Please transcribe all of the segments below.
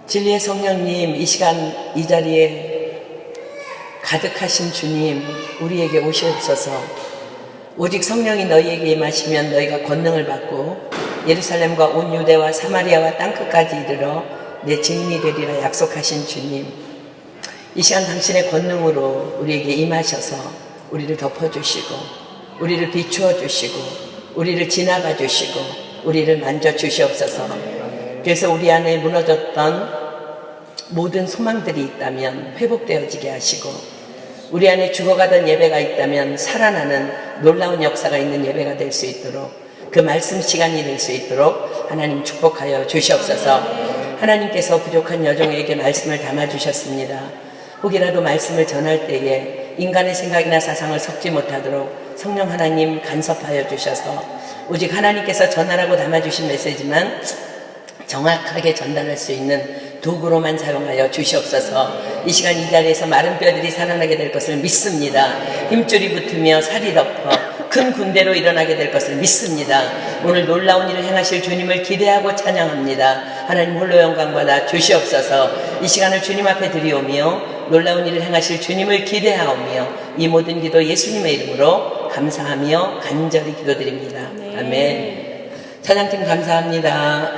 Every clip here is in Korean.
진리의 성령님, 이 시간 이 자리에 가득하신 주님, 우리에게 오시옵소서. 오직 성령이 너희에게 임하시면 너희가 권능을 받고 예루살렘과 온 유대와 사마리아와 땅끝까지 이르러 내 증인이 되리라 약속하신 주님, 이 시간 당신의 권능으로 우리에게 임하셔서 우리를 덮어주시고 우리를 비추어 주시고 우리를 지나가 주시고 우리를 만져 주시옵소서. 그래서 우리 안에 무너졌던 모든 소망들이 있다면 회복되어지게 하시고, 우리 안에 죽어가던 예배가 있다면 살아나는 놀라운 역사가 있는 예배가 될 수 있도록, 그 말씀 시간이 될 수 있도록 하나님 축복하여 주시옵소서. 하나님께서 부족한 여종에게 말씀을 담아주셨습니다. 혹이라도 말씀을 전할 때에 인간의 생각이나 사상을 섞지 못하도록 성령 하나님 간섭하여 주셔서 오직 하나님께서 전하라고 담아주신 메시지만 정확하게 전달할 수 있는 도구로만 사용하여 주시옵소서. 이 시간 이 자리에서 마른 뼈들이 살아나게 될 것을 믿습니다. 힘줄이 붙으며 살이 덮어 큰 군대로 일어나게 될 것을 믿습니다. 오늘 놀라운 일을 행하실 주님을 기대하고 찬양합니다. 하나님 홀로 영광 받아 주시옵소서. 이 시간을 주님 앞에 드리오며 놀라운 일을 행하실 주님을 기대하오며 이 모든 기도 예수님의 이름으로 감사하며 간절히 기도드립니다. 아멘. 찬양팀 감사합니다.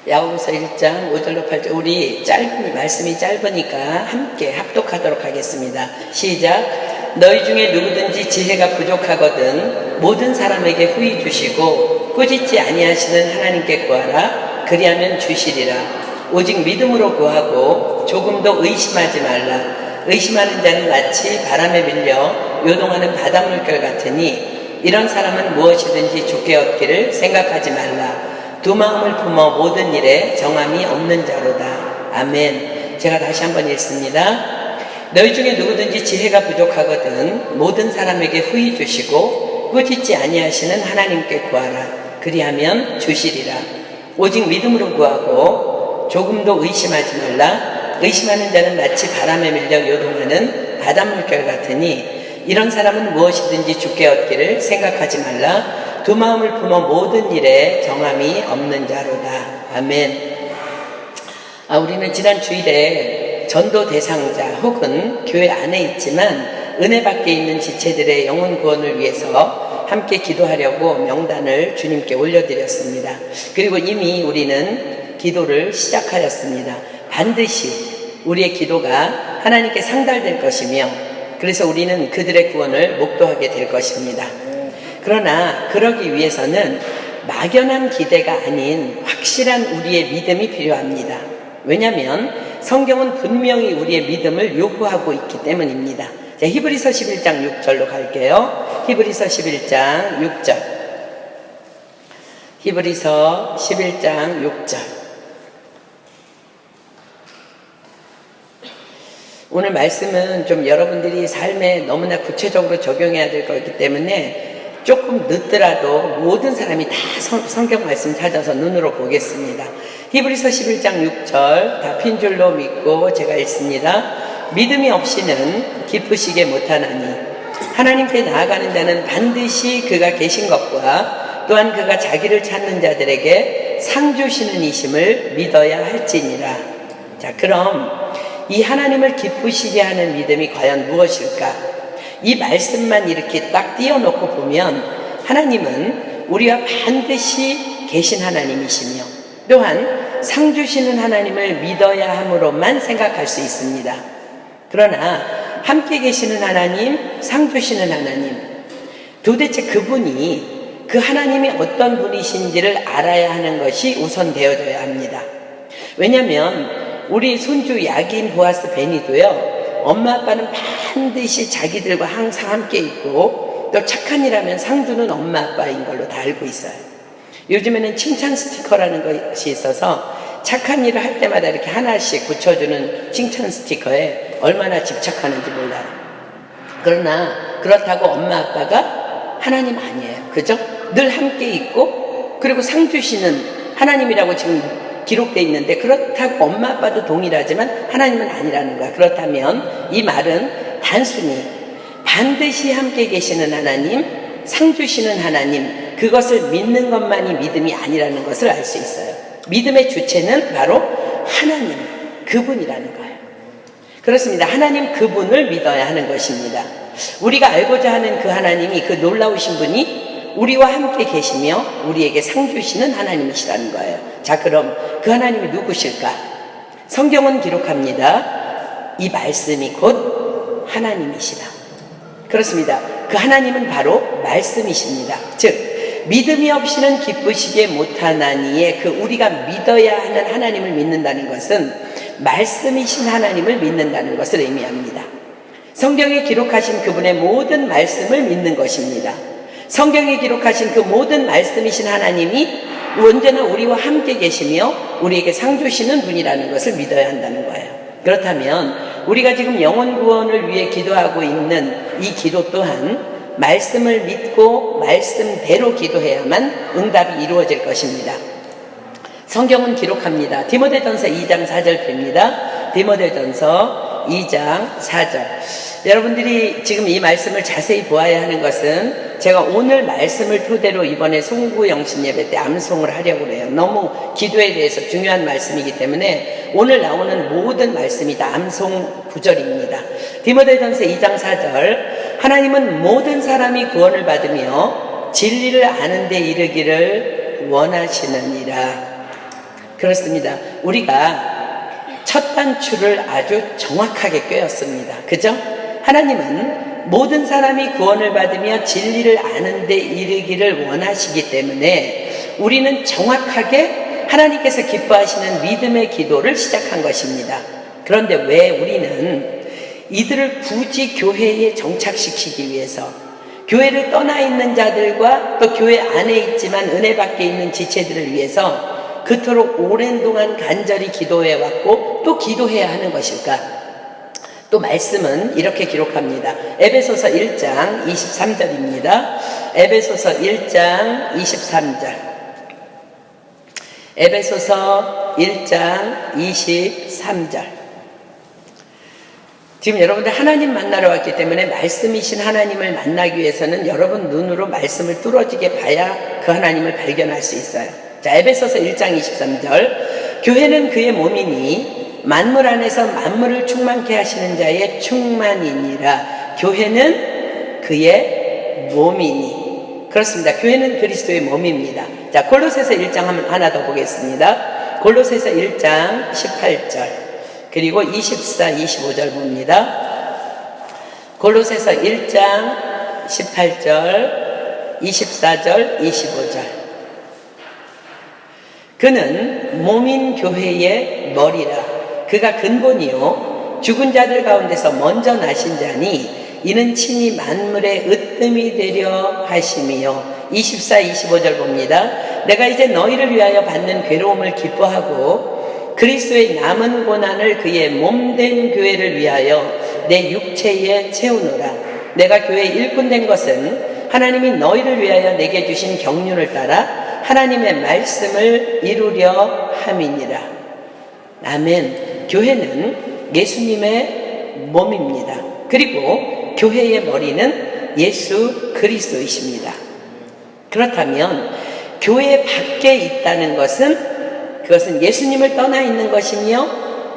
야고보서 1장 5절로 8절, 우리 말씀이 짧으니까 함께 합독하도록 하겠습니다. 시작. 너희 중에 누구든지 지혜가 부족하거든 모든 사람에게 후히 주시고 꾸짖지 아니하시는 하나님께 구하라. 그리하면 주시리라. 오직 믿음으로 구하고 조금도 의심하지 말라. 의심하는 자는 마치 바람에 밀려 요동하는 바닷물결 같으니 이런 사람은 무엇이든지 좋게 얻기를 생각하지 말라. 두 마음을 품어 모든 일에 정함이 없는 자로다. 아멘. 제가 다시 한번 읽습니다. 너희 중에 누구든지 지혜가 부족하거든 모든 사람에게 후히 주시고 꾸짖지 아니하시는 하나님께 구하라. 그리하면 주시리라. 오직 믿음으로 구하고 조금도 의심하지 말라. 의심하는 자는 마치 바람에 밀려 요동하는 바닷물결 같으니 이런 사람은 무엇이든지 주께 얻기를 생각하지 말라. 두 마음을 품어 모든 일에 정함이 없는 자로다. 아멘. 우리는 지난 주일에 전도 대상자 혹은 교회 안에 있지만 은혜 밖에 있는 지체들의 영혼 구원을 위해서 함께 기도하려고 명단을 주님께 올려드렸습니다. 그리고 이미 우리는 기도를 시작하였습니다. 반드시 우리의 기도가 하나님께 상달될 것이며 그래서 우리는 그들의 구원을 목도하게 될 것입니다. 그러나 그러기 위해서는 막연한 기대가 아닌 확실한 우리의 믿음이 필요합니다. 왜냐하면 성경은 분명히 우리의 믿음을 요구하고 있기 때문입니다. 자, 히브리서 11장 6절로 갈게요. 히브리서 11장 6절. 히브리서 11장 6절. 오늘 말씀은 좀 여러분들이 삶에 너무나 구체적으로 적용해야 될 거기 때문에 조금 늦더라도 모든 사람이 다 성경 말씀 찾아서 눈으로 보겠습니다. 히브리서 11장 6절 다 핀 줄로 믿고 제가 읽습니다. 믿음이 없이는 기쁘시게 못하나니 하나님께 나아가는 자는 반드시 그가 계신 것과 또한 그가 자기를 찾는 자들에게 상 주시는 이심을 믿어야 할지니라. 자, 그럼 이 하나님을 기쁘시게 하는 믿음이 과연 무엇일까? 이 말씀만 이렇게 딱 띄워놓고 보면 하나님은 우리와 반드시 계신 하나님이시며 또한 상 주시는 하나님을 믿어야 함으로만 생각할 수 있습니다. 그러나 함께 계시는 하나님, 상 주시는 하나님, 도대체 그분이 그 하나님이 어떤 분이신지를 알아야 하는 것이 우선 되어져야 합니다. 왜냐하면 우리 손주 야긴 보아스 베니도요, 엄마 아빠는 반드시 자기들과 항상 함께 있고 또 착한 일하면 상 주는 엄마 아빠인 걸로 다 알고 있어요. 요즘에는 칭찬 스티커라는 것이 있어서 착한 일을 할 때마다 이렇게 하나씩 붙여주는 칭찬 스티커에 얼마나 집착하는지 몰라요. 그러나 그렇다고 엄마 아빠가 하나님 아니에요. 그죠? 늘 함께 있고 그리고 상 주시는 하나님이라고 지금 기록되어 있는데 그렇다고 엄마 아빠도 동일하지만 하나님은 아니라는 거야. 그렇다면 이 말은 단순히 반드시 함께 계시는 하나님, 상 주시는 하나님, 그것을 믿는 것만이 믿음이 아니라는 것을 알 수 있어요. 믿음의 주체는 바로 하나님, 그분이라는 거예요. 그렇습니다. 하나님 그분을 믿어야 하는 것입니다. 우리가 알고자 하는 그 하나님이, 그 놀라우신 분이 우리와 함께 계시며 우리에게 상 주시는 하나님이시라는 거예요. 자, 그럼 그 하나님이 누구실까? 성경은 기록합니다. 이 말씀이 곧 하나님이시다. 그렇습니다. 그 하나님은 바로 말씀이십니다. 즉 믿음이 없이는 기쁘시게 못하나니에 그 우리가 믿어야 하는 하나님을 믿는다는 것은 말씀이신 하나님을 믿는다는 것을 의미합니다. 성경에 기록하신 그분의 모든 말씀을 믿는 것입니다. 성경에 기록하신 그 모든 말씀이신 하나님이 언제나 우리와 함께 계시며 우리에게 상 주시는 분이라는 것을 믿어야 한다는 거예요. 그렇다면 우리가 지금 영혼 구원을 위해 기도하고 있는 이 기도 또한 말씀을 믿고 말씀대로 기도해야만 응답이 이루어질 것입니다. 성경은 기록합니다. 디모데전서 2장 4절 봅니다. 디모데전서 2장 4절. 여러분들이 지금 이 말씀을 자세히 보아야 하는 것은 제가 오늘 말씀을 토대로 이번에 송구영신 예배 때 암송을 하려고 해요. 너무 기도에 대해서 중요한 말씀이기 때문에 오늘 나오는 모든 말씀이 다 암송 구절입니다. 디모데전서 2장 4절. 하나님은 모든 사람이 구원을 받으며 진리를 아는 데 이르기를 원하시느니라. 그렇습니다. 우리가 첫 단추를 아주 정확하게 꿰었습니다. 그죠? 하나님은 모든 사람이 구원을 받으며 진리를 아는 데 이르기를 원하시기 때문에 우리는 정확하게 하나님께서 기뻐하시는 믿음의 기도를 시작한 것입니다. 그런데 왜 우리는 이들을 굳이 교회에 정착시키기 위해서 교회를 떠나 있는 자들과 또 교회 안에 있지만 은혜 밖에 있는 지체들을 위해서 그토록 오랜 동안 간절히 기도해 왔고 또 기도해야 하는 것일까? 또 말씀은 이렇게 기록합니다. 에베소서 1장 23절입니다. 에베소서 1장 23절. 에베소서 1장 23절. 지금 여러분들 하나님 만나러 왔기 때문에 말씀이신 하나님을 만나기 위해서는 여러분 눈으로 말씀을 뚫어지게 봐야 그 하나님을 발견할 수 있어요. 자, 에베소서 1장 23절. 교회는 그의 몸이니 만물 안에서 만물을 충만케 하시는 자의 충만이니라. 교회는 그의 몸이니. 그렇습니다. 교회는 그리스도의 몸입니다. 자, 골로새서 1장 하나 더 보겠습니다. 골로새서 1장 18절 그리고 24, 25절 봅니다. 골로새서 1장 18절, 24절, 25절. 그는 몸인 교회의 머리라. 그가 근본이요 죽은 자들 가운데서 먼저 나신 자니 이는 친히 만물의 으뜸이 되려 하심이요. 24, 25절 봅니다. 내가 이제 너희를 위하여 받는 괴로움을 기뻐하고 그리스도의 남은 고난을 그의 몸된 교회를 위하여 내 육체에 채우노라. 내가 교회의 일꾼 된 것은 하나님이 너희를 위하여 내게 주신 경륜을 따라 하나님의 말씀을 이루려 함이니라. 아멘. 교회는 예수님의 몸입니다. 그리고 교회의 머리는 예수 그리스도이십니다. 그렇다면 교회 밖에 있다는 것은 그것은 예수님을 떠나 있는 것이며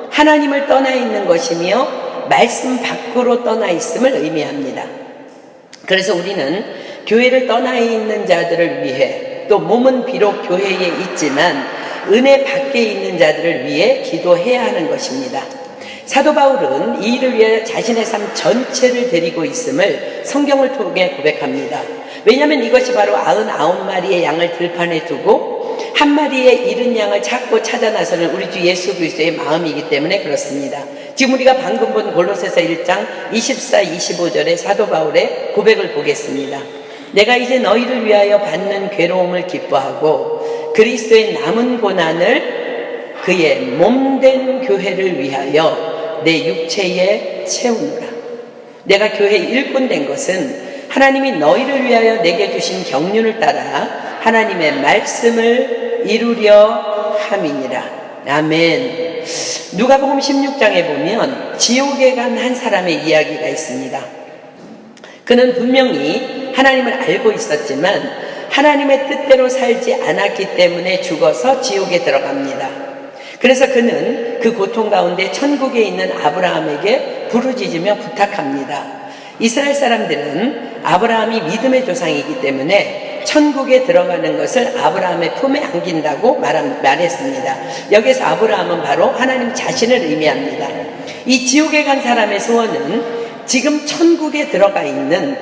하나님을 떠나 있는 것이며 말씀 밖으로 떠나 있음을 의미합니다. 그래서 우리는 교회를 떠나 있는 자들을 위해 또 몸은 비록 교회에 있지만 은혜 밖에 있는 자들을 위해 기도해야 하는 것입니다. 사도 바울은 이 일을 위해 자신의 삶 전체를 드리고 있음을 성경을 통해 고백합니다. 왜냐하면 이것이 바로 99마리의 양을 들판에 두고 한 마리의 잃은 양을 찾고 찾아 나서는 우리 주 예수 그리스도의 마음이기 때문에 그렇습니다. 지금 우리가 방금 본 골로새서 1장 24, 25절의 사도 바울의 고백을 보겠습니다. 내가 이제 너희를 위하여 받는 괴로움을 기뻐하고 그리스도의 남은 고난을 그의 몸된 교회를 위하여 내 육체에 채우노라. 내가 교회의 일꾼 된 것은 하나님이 너희를 위하여 내게 주신 경륜을 따라 하나님의 말씀을 이루려 함이니라. 아멘. 누가복음 16장에 보면 지옥에 간 한 사람의 이야기가 있습니다. 그는 분명히 하나님을 알고 있었지만 하나님의 뜻대로 살지 않았기 때문에 죽어서 지옥에 들어갑니다. 그래서 그는 그 고통 가운데 천국에 있는 아브라함에게 부르짖으며 부탁합니다. 이스라엘 사람들은 아브라함이 믿음의 조상이기 때문에 천국에 들어가는 것을 아브라함의 품에 안긴다고 말했습니다. 여기서 아브라함은 바로 하나님 자신을 의미합니다. 이 지옥에 간 사람의 소원은 지금 천국에 들어가 있는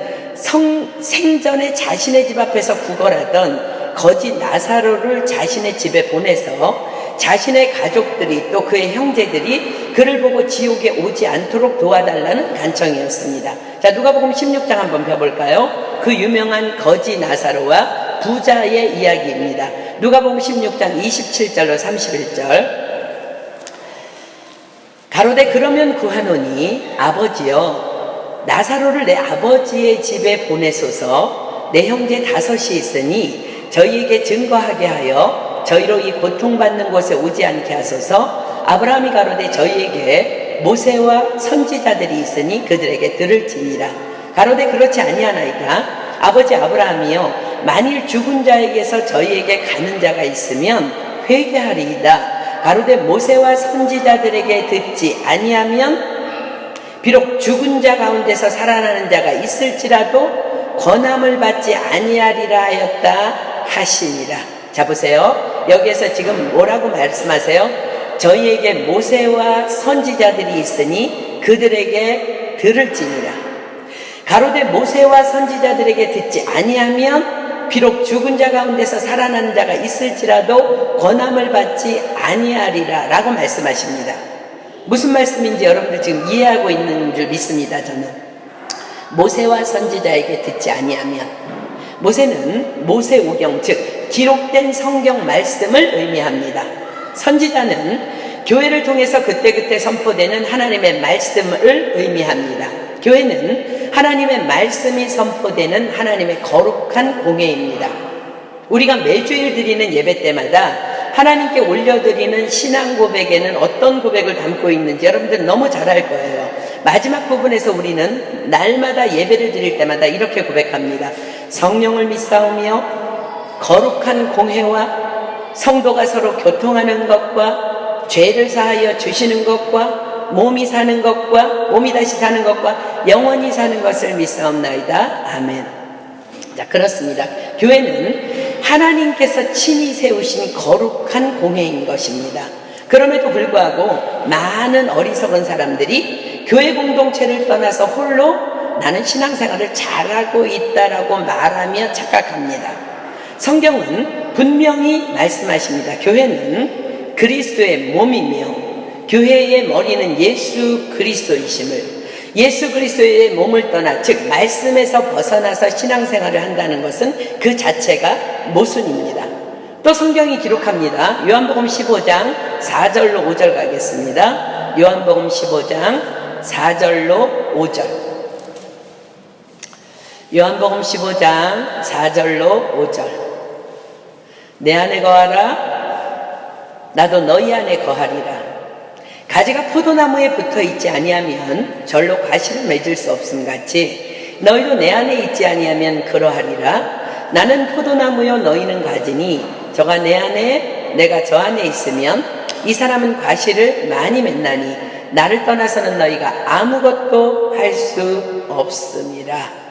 생전에 자신의 집 앞에서 구걸하던 거지 나사로를 자신의 집에 보내서 자신의 가족들이 또 그의 형제들이 그를 보고 지옥에 오지 않도록 도와달라는 간청이었습니다. 자, 누가복음 16장 한번 펴볼까요? 그 유명한 거지 나사로와 부자의 이야기입니다. 누가복음 16장 27절로 31절. 가로되 그러면 구하노니 아버지여 나사로를 내 아버지의 집에 보내소서. 내 형제 5이 있으니 저희에게 증거하게 하여 저희로 이 고통받는 곳에 오지 않게 하소서. 아브라함이 가로되 저희에게 모세와 선지자들이 있으니 그들에게 들을지니라. 가로되 그렇지 아니하나이다. 아버지 아브라함이여 만일 죽은 자에게서 저희에게 가는 자가 있으면 회개하리이다. 가로되 모세와 선지자들에게 듣지 아니하면 비록 죽은 자 가운데서 살아나는 자가 있을지라도 권함을 받지 아니하리라 하였다 하시니라. 자, 보세요. 여기에서 지금 뭐라고 말씀하세요? 저희에게 모세와 선지자들이 있으니 그들에게 들을지니라. 가로되 모세와 선지자들에게 듣지 아니하면 비록 죽은 자 가운데서 살아나는 자가 있을지라도 권함을 받지 아니하리라 라고 말씀하십니다. 무슨 말씀인지 여러분들 지금 이해하고 있는 줄 믿습니다. 저는 모세와 선지자에게 듣지 아니하면, 모세는 모세오경 즉 기록된 성경 말씀을 의미합니다. 선지자는 교회를 통해서 그때그때 선포되는 하나님의 말씀을 의미합니다. 교회는 하나님의 말씀이 선포되는 하나님의 거룩한 공예입니다. 우리가 매주일 드리는 예배 때마다 하나님께 올려드리는 신앙 고백에는 어떤 고백을 담고 있는지 여러분들 너무 잘 알 거예요. 마지막 부분에서 우리는 날마다 예배를 드릴 때마다 이렇게 고백합니다. 성령을 믿사오며 거룩한 공회와 성도가 서로 교통하는 것과 죄를 사하여 주시는 것과 몸이 사는 것과 몸이 다시 사는 것과 영원히 사는 것을 믿사옵나이다. 아멘. 자, 그렇습니다. 교회는 하나님께서 친히 세우신 거룩한 공회인 것입니다. 그럼에도 불구하고 많은 어리석은 사람들이 교회 공동체를 떠나서 홀로 나는 신앙생활을 잘하고 있다라고 말하며 착각합니다. 성경은 분명히 말씀하십니다. 교회는 그리스도의 몸이며 교회의 머리는 예수 그리스도이심을, 예수 그리스도의 몸을 떠나 즉 말씀에서 벗어나서 신앙생활을 한다는 것은 그 자체가 모순입니다. 또 성경이 기록합니다. 요한복음 15장 4절로 5절 가겠습니다. 요한복음 15장 4절로 5절. 요한복음 15장 4절로 5절. 내 안에 거하라. 나도 너희 안에 거하리라. 가지가 포도나무에 붙어 있지 아니하면 절로 과실을 맺을 수 없음 같이 너희도 내 안에 있지 아니하면 그러하리라. 나는 포도나무요 너희는 가지니 저가 내 안에 내가 저 안에 있으면 이 사람은 과실을 많이 맺나니 나를 떠나서는 너희가 아무것도 할 수 없음이라.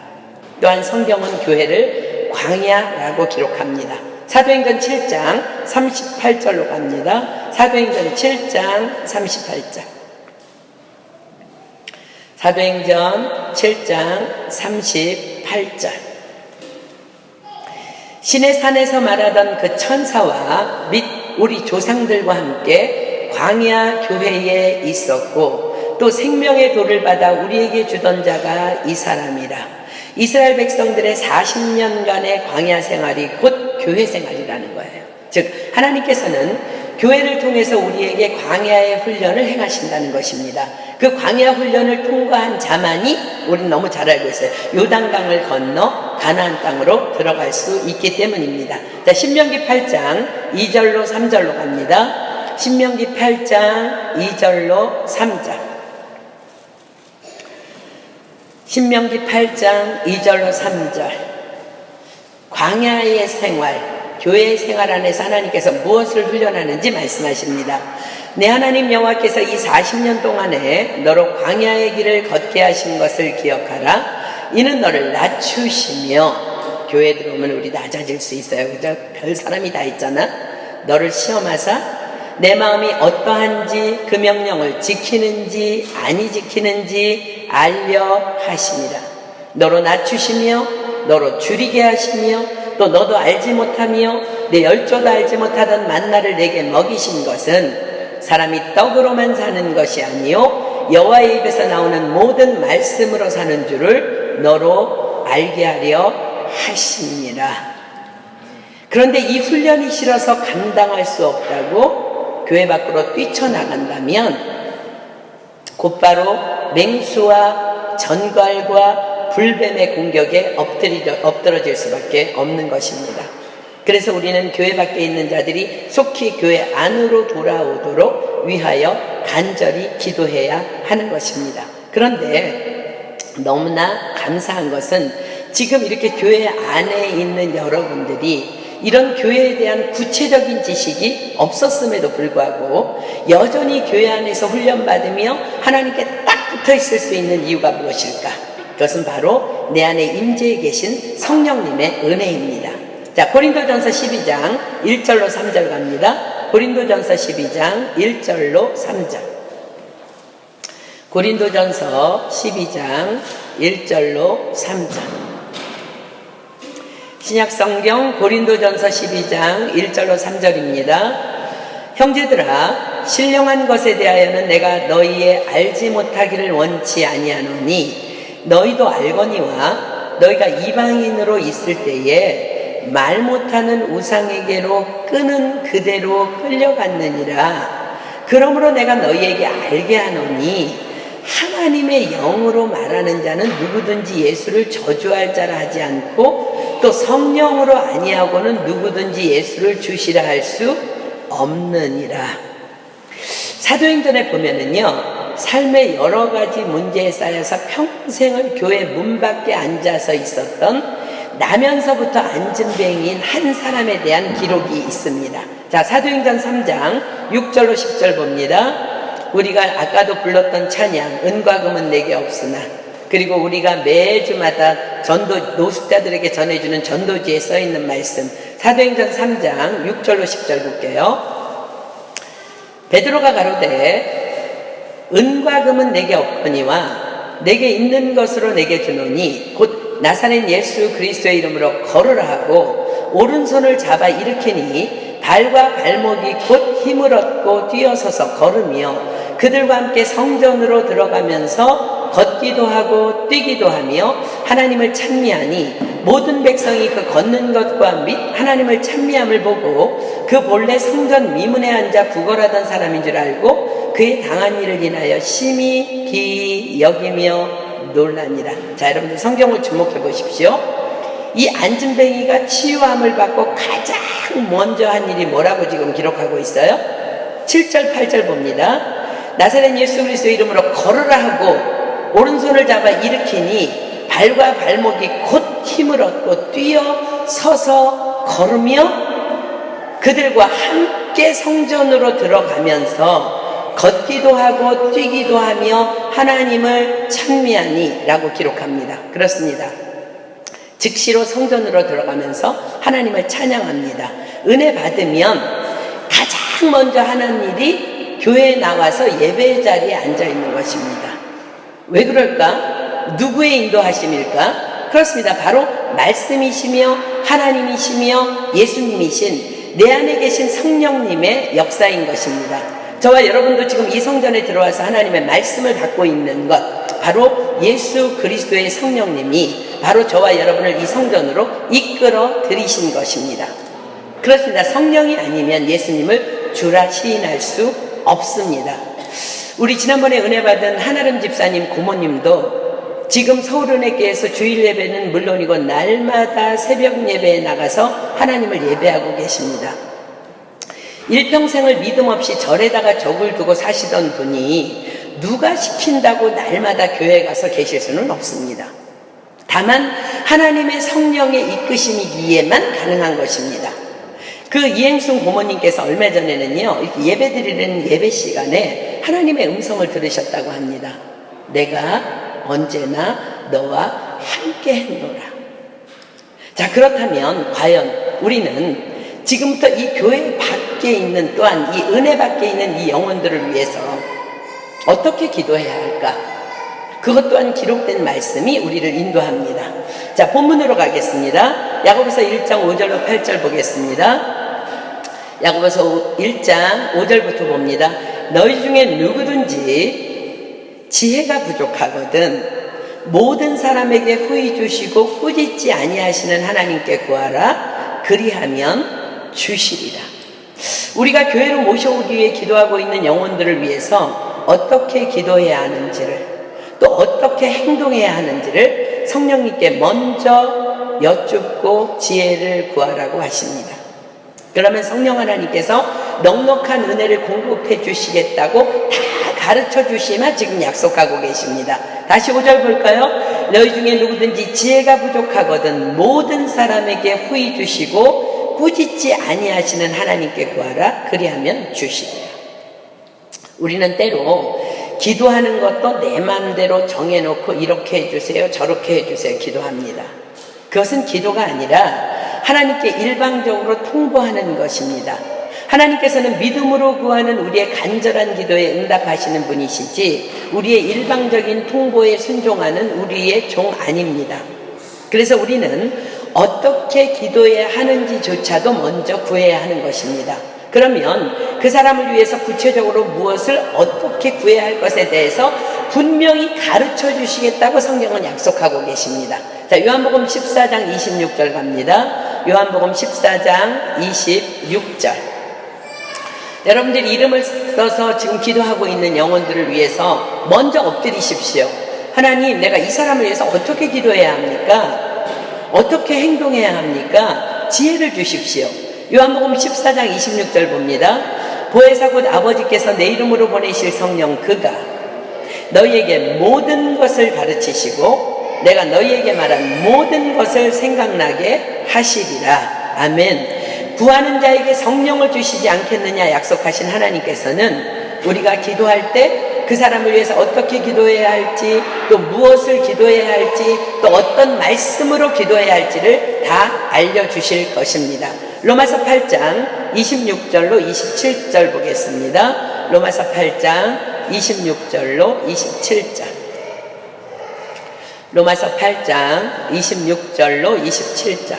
또한 성경은 교회를 광야라고 기록합니다. 사도행전 7장 38절로 갑니다. 사도행전 7장 38절. 사도행전 7장 38절. 신의 산에서 말하던 그 천사와 및 우리 조상들과 함께 광야 교회에 있었고 또 생명의 돌을 받아 우리에게 주던 자가 이 사람이라. 이스라엘 백성들의 40년간의 광야 생활이 곧 교회 생활이라는 거예요. 즉 하나님께서는 교회를 통해서 우리에게 광야의 훈련을 행하신다는 것입니다. 그 광야 훈련을 통과한 자만이 우리는 너무 잘 알고 있어요. 요단강을 건너 가나안 땅으로 들어갈 수 있기 때문입니다. 자, 신명기 8장 2절로 3절로 갑니다. 신명기 8장 2절로 3절. 신명기 8장 2절로 3절. 광야의 생활, 교회 생활 안에서 하나님께서 무엇을 훈련하는지 말씀하십니다. 내 하나님 여호와께서 이 40년 동안에 너로 광야의 길을 걷게 하신 것을 기억하라. 이는 너를 낮추시며, 교회 들어오면 우리 낮아질 수 있어요. 그죠? 별 사람이 다 있잖아. 너를 시험하사 내 마음이 어떠한지 그 명령을 지키는지 아니 지키는지 알려 하심이라. 너로 낮추시며 너로 줄이게 하시며 또 너도 알지 못하며 내 열조도 알지 못하던 만나를 내게 먹이신 것은 사람이 떡으로만 사는 것이 아니요 여호와의 입에서 나오는 모든 말씀으로 사는 줄을 너로 알게 하려 하심이니라. 그런데 이 훈련이 싫어서 감당할 수 없다고 교회 밖으로 뛰쳐나간다면 곧바로 맹수와 전갈과 불뱀의 공격에 엎드러질 수밖에 없는 것입니다. 그래서 우리는 교회 밖에 있는 자들이 속히 교회 안으로 돌아오도록 위하여 간절히 기도해야 하는 것입니다. 그런데 너무나 감사한 것은 지금 이렇게 교회 안에 있는 여러분들이 이런 교회에 대한 구체적인 지식이 없었음에도 불구하고 여전히 교회 안에서 훈련받으며 하나님께 딱 붙어 있을 수 있는 이유가 무엇일까? 그것은 바로 내 안에 임재해 계신 성령님의 은혜입니다. 자, 고린도전서 12장 1절로 3절 갑니다. 고린도전서 12장 1절로 3절. 고린도전서 12장 1절로 3절. 신약성경 고린도전서 12장 1절로 3절입니다. 형제들아, 신령한 것에 대하여는 내가 너희의 알지 못하기를 원치 아니하노니 너희도 알거니와 너희가 이방인으로 있을 때에 말 못하는 우상에게로 끄는 그대로 끌려갔느니라. 그러므로 내가 너희에게 알게 하노니 하나님의 영으로 말하는 자는 누구든지 예수를 저주할 자라 하지 않고 또 성령으로 아니하고는 누구든지 예수를 주시라 할 수 없느니라. 사도행전에 보면은요, 삶의 여러 가지 문제에 쌓여서 평생을 교회 문 밖에 앉아서 있었던 나면서부터 앉은뱅이인 한 사람에 대한 기록이 있습니다. 자, 사도행전 3장 6절로 10절 봅니다. 우리가 아까도 불렀던 찬양, 은과 금은 내게 없으나, 그리고 우리가 매주마다 노숙자들에게 전해주는 전도지에 써있는 말씀, 사도행전 3장 6절로 10절 볼게요. 베드로가 가로되 은과 금은 내게 없거니와 내게 있는 것으로 내게 주노니 곧 나사렛 예수 그리스도의 이름으로 걸으라 하고 오른손을 잡아 일으키니 발과 발목이 곧 힘을 얻고 뛰어서서 걸으며 그들과 함께 성전으로 들어가면서 걷기도 하고 뛰기도 하며 하나님을 찬미하니 모든 백성이 그 걷는 것과 및 하나님을 찬미함을 보고 그 본래 성전 미문에 앉아 구걸하던 사람인 줄 알고 그의 당한 일을 인하여 심히 기이 여기며 놀라니라. 자, 여러분들 성경을 주목해 보십시오. 이 앉은뱅이가 치유함을 받고 가장 먼저 한 일이 뭐라고 지금 기록하고 있어요? 7절 8절 봅니다. 나사렛 예수 그리스도의 이름으로 걸으라 하고 오른손을 잡아 일으키니 발과 발목이 곧 힘을 얻고 뛰어 서서 걸으며 그들과 함께 성전으로 들어가면서 걷기도 하고 뛰기도 하며 하나님을 찬미하니 라고 기록합니다. 그렇습니다. 즉시로 성전으로 들어가면서 하나님을 찬양합니다. 은혜 받으면 가장 먼저 하는 일이 교회에 나와서 예배의 자리에 앉아있는 것입니다. 왜 그럴까? 누구의 인도하심일까? 그렇습니다. 바로 말씀이시며 하나님이시며 예수님이신 내 안에 계신 성령님의 역사인 것입니다. 저와 여러분도 지금 이 성전에 들어와서 하나님의 말씀을 받고 있는 것, 바로 예수 그리스도의 성령님이 바로 저와 여러분을 이 성전으로 이끌어 들이신 것입니다. 그렇습니다. 성령이 아니면 예수님을 주라 시인할 수 없습니다. 우리 지난번에 은혜 받은 한아름 집사님 고모님도 지금 서울은혜교회에서 주일 예배는 물론이고 날마다 새벽 예배에 나가서 하나님을 예배하고 계십니다. 일평생을 믿음 없이 절에다가 적을 두고 사시던 분이 누가 시킨다고 날마다 교회 가서 계실 수는 없습니다. 다만 하나님의 성령의 이끄심이기에만 가능한 것입니다. 그 이행순 고모님께서 얼마 전에는요, 이렇게 예배드리는 예배 시간에 하나님의 음성을 들으셨다고 합니다. 내가 언제나 너와 함께 했노라. 자, 그렇다면 과연 우리는 지금부터 이 교회 밖에 있는, 또한 이 은혜 밖에 있는 이 영혼들을 위해서 어떻게 기도해야 할까? 그것 또한 기록된 말씀이 우리를 인도합니다. 자, 본문으로 가겠습니다. 야고보서 1장 5절로 8절 보겠습니다. 야고보서 1장 5절부터 봅니다. 너희 중에 누구든지 지혜가 부족하거든 모든 사람에게 후히 주시고 꾸짖지 아니하시는 하나님께 구하라. 그리하면 주시리라. 우리가 교회로 모셔오기 위해 기도하고 있는 영혼들을 위해서 어떻게 기도해야 하는지를, 또 어떻게 행동해야 하는지를 성령님께 먼저 여쭙고 지혜를 구하라고 하십니다. 그러면 성령 하나님께서 넉넉한 은혜를 공급해 주시겠다고 다 가르쳐 주시면 지금 약속하고 계십니다. 다시 5절 볼까요? 너희 중에 누구든지 지혜가 부족하거든 모든 사람에게 후히 주시고 꾸짖지 아니하시는 하나님께 구하라. 그리하면 주시리라. 우리는 때로 기도하는 것도 내 마음대로 정해놓고 이렇게 해주세요, 저렇게 해주세요 기도합니다. 그것은 기도가 아니라 하나님께 일방적으로 통보하는 것입니다. 하나님께서는 믿음으로 구하는 우리의 간절한 기도에 응답하시는 분이시지 우리의 일방적인 통보에 순종하는 우리의 종 아닙니다. 그래서 우리는 어떻게 기도해야 하는지조차도 먼저 구해야 하는 것입니다. 그러면 그 사람을 위해서 구체적으로 무엇을 어떻게 구해야 할 것에 대해서 분명히 가르쳐 주시겠다고 성경은 약속하고 계십니다. 자, 요한복음 14장 26절 갑니다. 요한복음 14장 26절. 여러분들이 이름을 써서 지금 기도하고 있는 영혼들을 위해서 먼저 엎드리십시오. 하나님, 내가 이 사람을 위해서 어떻게 기도해야 합니까? 어떻게 행동해야 합니까? 지혜를 주십시오. 요한복음 14장 26절 봅니다. 보혜사 곧 아버지께서 내 이름으로 보내실 성령 그가 너희에게 모든 것을 가르치시고 내가 너희에게 말한 모든 것을 생각나게 하시리라. 아멘. 구하는 자에게 성령을 주시지 않겠느냐 약속하신 하나님께서는 우리가 기도할 때 그 사람을 위해서 어떻게 기도해야 할지, 또 무엇을 기도해야 할지, 또 어떤 말씀으로 기도해야 할지를 다 알려주실 것입니다. 로마서 8장 26절로 27절 보겠습니다. 로마서 8장 26절로 27절. 로마서 8장 26절로 27절.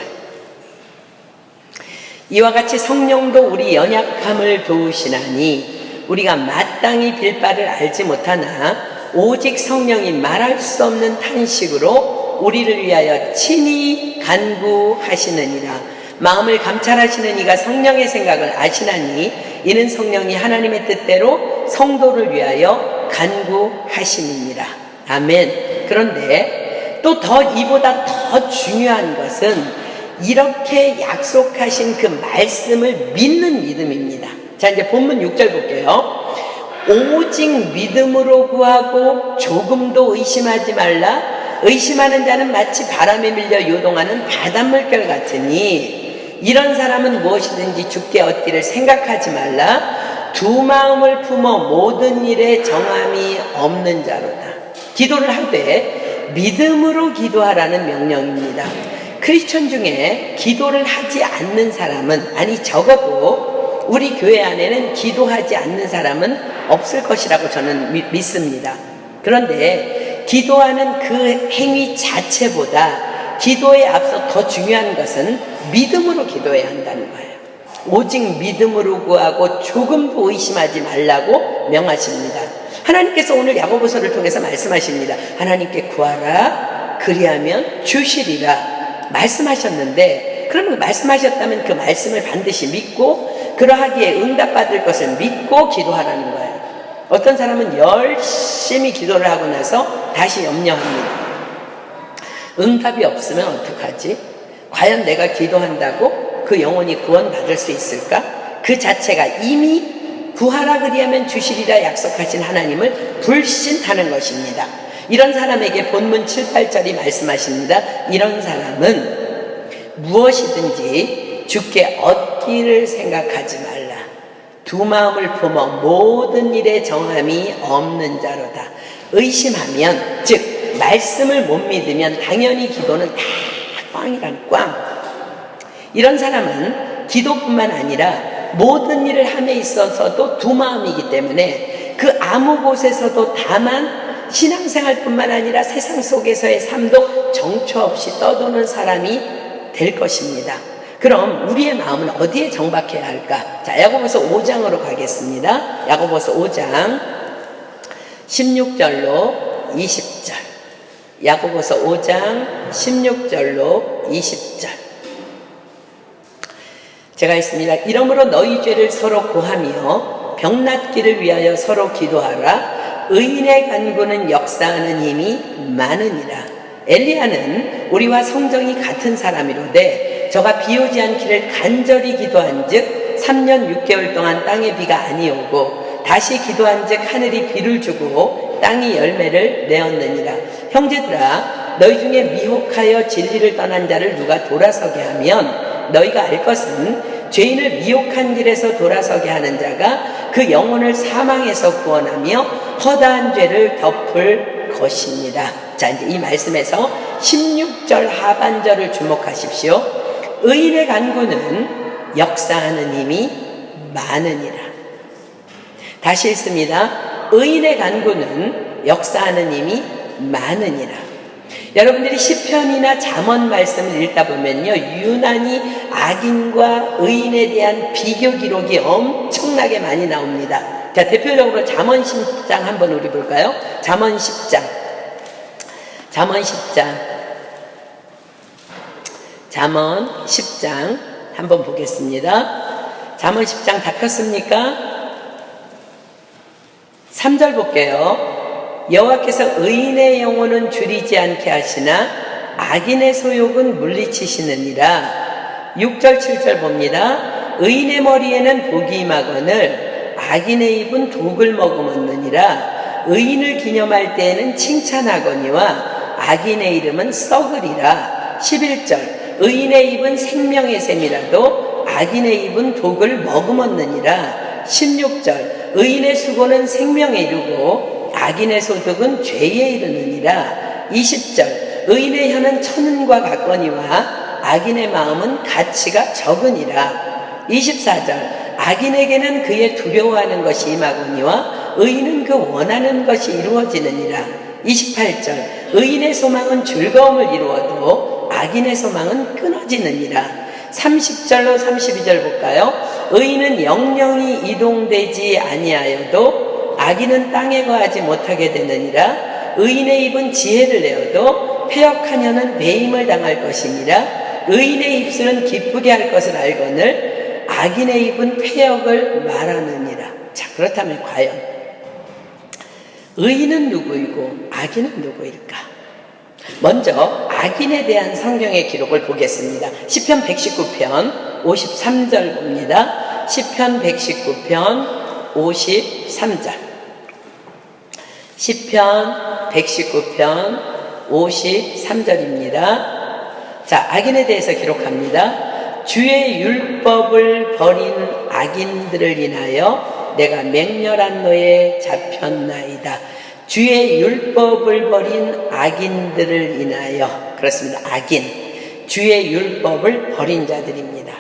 이와 같이 성령도 우리 연약함을 도우시나니 우리가 마땅히 빌 바를 알지 못하나 오직 성령이 말할 수 없는 탄식으로 우리를 위하여 친히 간구하시느니라. 마음을 감찰하시는 이가 성령의 생각을 아시나니 이는 성령이 하나님의 뜻대로 성도를 위하여 간구하심이니라. 아멘. 그런데 또 이보다 더 중요한 것은 이렇게 약속하신 그 말씀을 믿는 믿음입니다. 자, 이제 본문 6절 볼게요. 오직 믿음으로 구하고 조금도 의심하지 말라. 의심하는 자는 마치 바람에 밀려 요동하는 바닷물결 같으니 이런 사람은 무엇이든지 주께 얻기를 생각하지 말라. 두 마음을 품어 모든 일에 정함이 없는 자로다. 기도를 하되 믿음으로 기도하라는 명령입니다. 크리스천 중에 기도를 하지 않는 사람은, 아니 적어도 우리 교회 안에는 기도하지 않는 사람은 없을 것이라고 저는 믿습니다. 그런데 기도하는 그 행위 자체보다 기도에 앞서 더 중요한 것은 믿음으로 기도해야 한다는 거예요. 오직 믿음으로 구하고 조금도 의심하지 말라고 명하십니다. 하나님께서 오늘 야고보서를 통해서 말씀하십니다. 하나님께 구하라. 그리하면 주시리라. 말씀하셨는데, 그러면 말씀하셨다면 그 말씀을 반드시 믿고 그러하기에 응답받을 것을 믿고 기도하라는 거예요. 어떤 사람은 열심히 기도를 하고 나서 다시 염려합니다. 응답이 없으면 어떡하지? 과연 내가 기도한다고 그 영혼이 구원받을 수 있을까? 그 자체가 이미 구하라 그리하면 주시리라 약속하신 하나님을 불신하는 것입니다. 이런 사람에게 본문 7, 8절이 말씀하십니다. 이런 사람은 무엇이든지 주께 얻기를 생각하지 말라. 두 마음을 품어 모든 일에 정함이 없는 자로다. 의심하면, 즉 말씀을 못 믿으면 당연히 기도는 다 꽝이란 꽝. 이런 사람은 기도뿐만 아니라 모든 일을 함에 있어서도 두 마음이기 때문에 그 아무 곳에서도 다만 신앙생활뿐만 아니라 세상 속에서의 삶도 정처 없이 떠도는 사람이 될 것입니다. 그럼 우리의 마음은 어디에 정박해야 할까? 자, 야고보서 5장으로 가겠습니다. 야고보서 5장 16절로 20절. 야고보서 5장 16절로 20절. 제가 있습니다. 이러므로 너희 죄를 서로 고하며 병낫기를 위하여 서로 기도하라. 의인의 간구는 역사하는 힘이 많으니라. 엘리야는 우리와 성정이 같은 사람이로되 저가 비 오지 않기를 간절히 기도한즉 3년 6개월 동안 땅에 비가 아니오고 다시 기도한즉 하늘이 비를 주고 땅이 열매를 내었느니라. 형제들아, 너희 중에 미혹하여 진리를 떠난 자를 누가 돌아서게 하면 너희가 알 것은 죄인을 미혹한 길에서 돌아서게 하는 자가 그 영혼을 사망에서 구원하며 허다한 죄를 덮을 것입니다. 자, 이제 이 말씀에서 16절 하반절을 주목하십시오. 의인의 간구는 역사하는 힘이 많으니라. 다시 읽습니다. 의인의 간구는 역사하는 힘이 많으니라. 여러분들이 시편이나 잠언 말씀을 읽다 보면요, 유난히 악인과 의인에 대한 비교 기록이 엄청나게 많이 나옵니다. 자, 대표적으로 잠언 10장 한번 우리 볼까요? 잠언 10장. 잠언 10장. 잠언 10장 한번 보겠습니다. 잠언 10장 다 폈습니까? 3절 볼게요. 여호와께서 의인의 영혼은 줄이지 않게 하시나 악인의 소욕은 물리치시느니라. 6절 7절 봅니다. 의인의 머리에는 복이 임하거늘 악인의 입은 독을 머금었느니라. 의인을 기념할 때에는 칭찬하거니와 악인의 이름은 썩으리라. 11절 의인의 입은 생명의 샘이라도 악인의 입은 독을 머금었느니라. 16절 의인의 수고는 생명에 이르고 악인의 소득은 죄에 이르느니라. 20절 의인의 혀는 천은과 같거니와 악인의 마음은 가치가 적으니라. 24절 악인에게는 그의 두려워하는 것이 임하거니와 의인은 그 원하는 것이 이루어지느니라. 28절 의인의 소망은 즐거움을 이루어도 악인의 소망은 끊어지느니라. 30절로 32절 볼까요? 의인은 영영이 이동되지 아니하여도 악인은 땅에 거하지 못하게 되느니라. 의인의 입은 지혜를 내어도 패역하녀는 배임을 당할 것이니라. 의인의 입술은 기쁘게 할 것을 알거늘 악인의 입은 패역을 말하느니라. 자, 그렇다면 과연 의인은 누구이고 악인은 누구일까? 먼저 악인에 대한 성경의 기록을 보겠습니다. 시편 119편 53절 봅니다. 시편 119편 53절. 시편 119편 53절입니다. 자, 악인에 대해서 기록합니다. 주의 율법을 버린 악인들을 인하여 내가 맹렬한 노에 잡혔나이다. 주의 율법을 버린 악인들을 인하여, 그렇습니다. 악인, 주의 율법을 버린 자들입니다.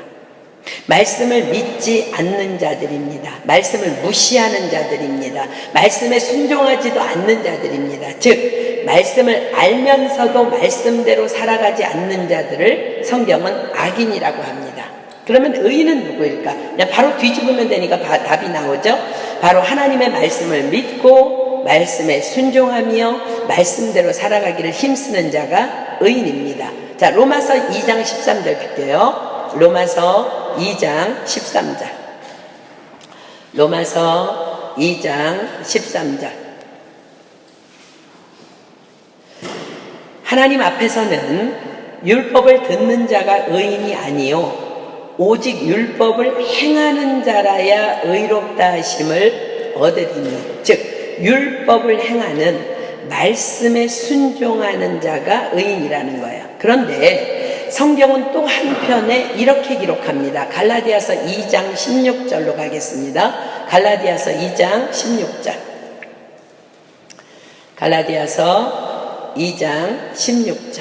말씀을 믿지 않는 자들입니다. 말씀을 무시하는 자들입니다. 말씀에 순종하지도 않는 자들입니다. 즉 말씀을 알면서도 말씀대로 살아가지 않는 자들을 성경은 악인이라고 합니다. 그러면 의인은 누구일까? 그냥 바로 뒤집으면 되니까 답이 나오죠. 바로 하나님의 말씀을 믿고 말씀에 순종하며 말씀대로 살아가기를 힘쓰는 자가 의인입니다. 자, 로마서 2장 13절 볼게요. 로마서 2장 13절. 로마서 2장 13절. 하나님 앞에서는 율법을 듣는 자가 의인이 아니요 오직 율법을 행하는 자라야 의롭다 하심을 얻으리니. 즉 율법을 행하는 말씀에 순종하는 자가 의인이라는 거예요. 그런데 성경은 또 한편에 이렇게 기록합니다. 갈라디아서 2장 16절로 가겠습니다. 갈라디아서 2장 16절. 갈라디아서 2장 16절.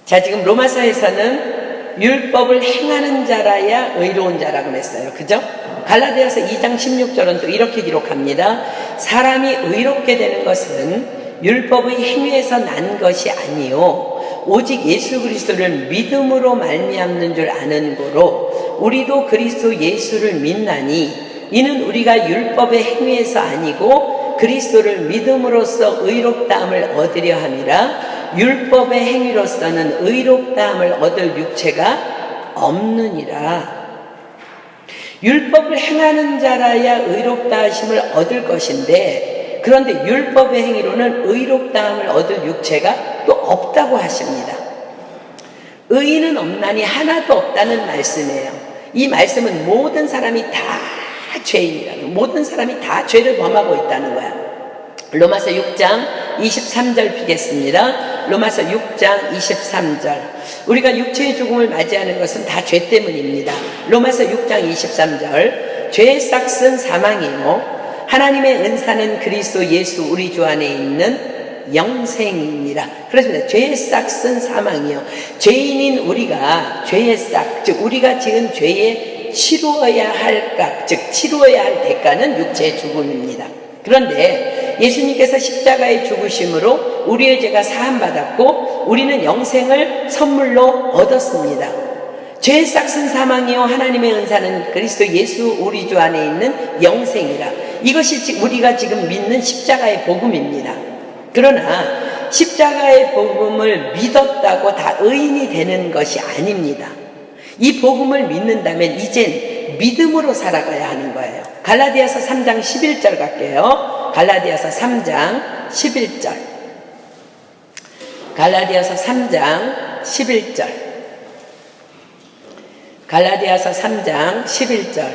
자, 지금 로마서에서는 율법을 행하는 자라야 의로운 자라고 했어요. 그죠? 갈라디아서 2장 16절은 또 이렇게 기록합니다. 사람이 의롭게 되는 것은 율법의 행위에서 난 것이 아니요 오직 예수 그리스도를 믿음으로 말미암는 줄 아는 고로 우리도 그리스도 예수를 믿나니 이는 우리가 율법의 행위에서 아니고 그리스도를 믿음으로써 의롭다함을 얻으려 함이라. 율법의 행위로서는 의롭다함을 얻을 육체가 없느니라. 율법을 행하는 자라야 의롭다 하심을 얻을 것인데 그런데 율법의 행위로는 의롭다함을 얻을 육체가 또 없다고 하십니다. 의인은 없나니 하나도 없다는 말씀이에요. 이 말씀은 모든 사람이 다 죄인이라는, 모든 사람이 다 죄를 범하고 있다는 거야. 로마서 6장 23절 피겠습니다. 로마서 6장 23절. 우리가 육체의 죽음을 맞이하는 것은 다 죄 때문입니다. 로마서 6장 23절. 죄의 싹은 사망이요 하나님의 은사는 그리스도 예수 우리 주 안에 있는 영생입니다. 그렇습니다. 죄의 싹은 사망이요. 죄인인 우리가 죄의 싹, 즉 우리가 지은 죄에 치루어야 할 값, 즉 치루어야 할 대가는 육체의 죽음입니다. 그런데 예수님께서 십자가의 죽으심으로 우리의 죄가 사함받았고 우리는 영생을 선물로 얻었습니다. 죄의 싹은 사망이요 하나님의 은사는 그리스도 예수 우리 주 안에 있는 영생이라. 이것이 우리가 지금 믿는 십자가의 복음입니다. 그러나 십자가의 복음을 믿었다고 다 의인이 되는 것이 아닙니다. 이 복음을 믿는다면 이젠 믿음으로 살아가야 하는 거예요. 갈라디아서 3장 11절 갈게요. 갈라디아서 3장 11절. 갈라디아서 3장 11절. 갈라디아서 3장 11절.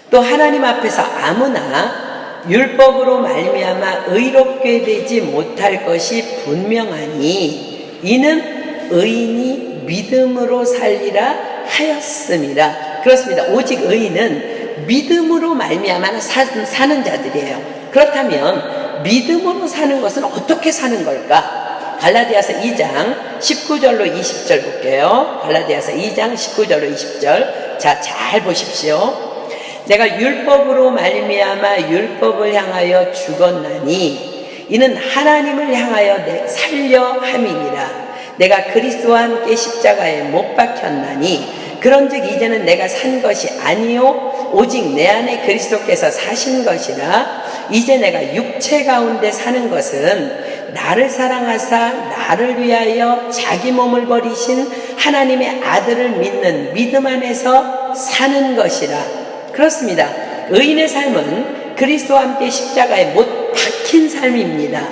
또 하나님 앞에서 아무나 율법으로 말미암아 의롭게 되지 못할 것이 분명하니 이는 의인이 믿음으로 살리라 하였습니다. 그렇습니다. 오직 의인은 믿음으로 말미암아 사는 자들이에요. 그렇다면 믿음으로 사는 것은 어떻게 사는 걸까? 갈라디아서 2장 19절로 20절 볼게요. 갈라디아서 2장 19절로 20절. 자, 잘 보십시오. 내가 율법으로 말미암아 율법을 향하여 죽었나니 이는 하나님을 향하여 살려 함이니라. 내가 그리스도와 함께 십자가에 못 박혔나니 그런즉 이제는 내가 산 것이 아니요 오직 내 안에 그리스도께서 사신 것이라. 이제 내가 육체 가운데 사는 것은 나를 사랑하사 나를 위하여 자기 몸을 버리신 하나님의 아들을 믿는 믿음 안에서 사는 것이라. 그렇습니다. 의인의 삶은 그리스도와 함께 십자가에 못 박힌 삶입니다.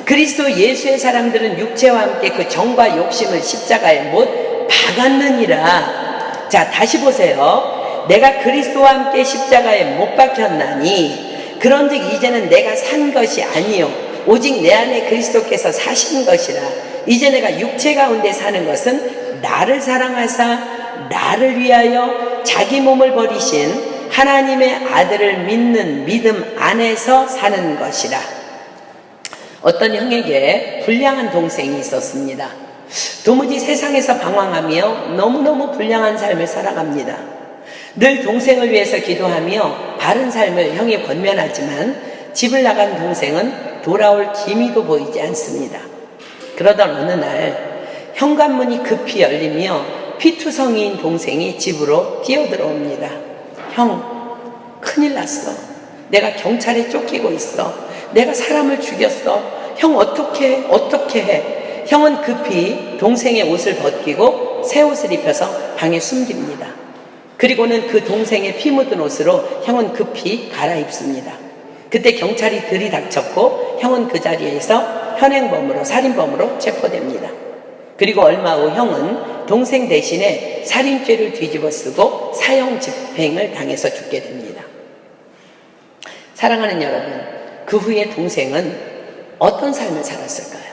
그리스도 예수의 사람들은 육체와 함께 그 정과 욕심을 십자가에 못 박았느니라. 자, 다시 보세요. 내가 그리스도와 함께 십자가에 못 박혔나니 그런즉 이제는 내가 산 것이 아니요 오직 내 안에 그리스도께서 사신 것이라. 이제 내가 육체 가운데 사는 것은 나를 사랑하사 나를 위하여 자기 몸을 버리신 하나님의 아들을 믿는 믿음 안에서 사는 것이라. 어떤 형에게 불량한 동생이 있었습니다. 도무지 세상에서 방황하며 너무너무 불량한 삶을 살아갑니다. 늘 동생을 위해서 기도하며 바른 삶을 형이 권면하지만 집을 나간 동생은 돌아올 기미도 보이지 않습니다. 그러던 어느 날 현관문이 급히 열리며 피투성이인 동생이 집으로 뛰어들어옵니다. 형, 큰일 났어. 내가 경찰에 쫓기고 있어. 내가 사람을 죽였어. 형 어떻게 해? 형은 급히 동생의 옷을 벗기고 새 옷을 입혀서 방에 숨깁니다. 그리고는 그 동생의 피 묻은 옷으로 형은 급히 갈아입습니다. 그때 경찰이 들이닥쳤고 형은 그 자리에서 현행범으로 살인범으로 체포됩니다. 그리고 얼마 후 형은 동생 대신에 살인죄를 뒤집어 쓰고 사형 집행을 당해서 죽게 됩니다. 사랑하는 여러분, 그 후에 동생은 어떤 삶을 살았을까요?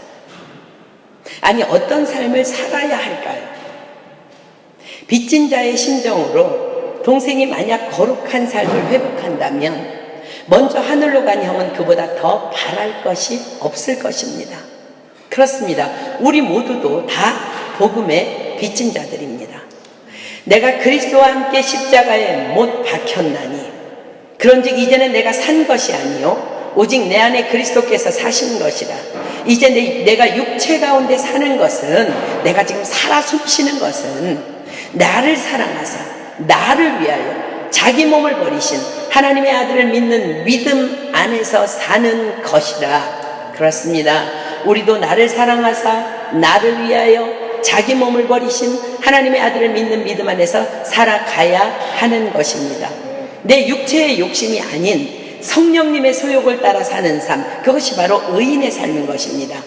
아니, 어떤 삶을 살아야 할까요? 빚진 자의 심정으로 동생이 만약 거룩한 삶을 회복한다면 먼저 하늘로 간 형은 그보다 더 바랄 것이 없을 것입니다. 그렇습니다. 우리 모두도 다 복음의 빚진 자들입니다. 내가 그리스도와 함께 십자가에 못 박혔나니 그런즉 이제는 내가 산 것이 아니요 오직 내 안에 그리스도께서 사시는 것이라. 이제 내가 육체 가운데 사는 것은, 내가 지금 살아 숨쉬는 것은 나를 사랑하사 나를 위하여 자기 몸을 버리신 하나님의 아들을 믿는 믿음 안에서 사는 것이라. 그렇습니다. 우리도 나를 사랑하사 나를 위하여 자기 몸을 버리신 하나님의 아들을 믿는 믿음 안에서 살아가야 하는 것입니다. 내 육체의 욕심이 아닌 성령님의 소욕을 따라 사는 삶, 그것이 바로 의인의 삶인 것입니다.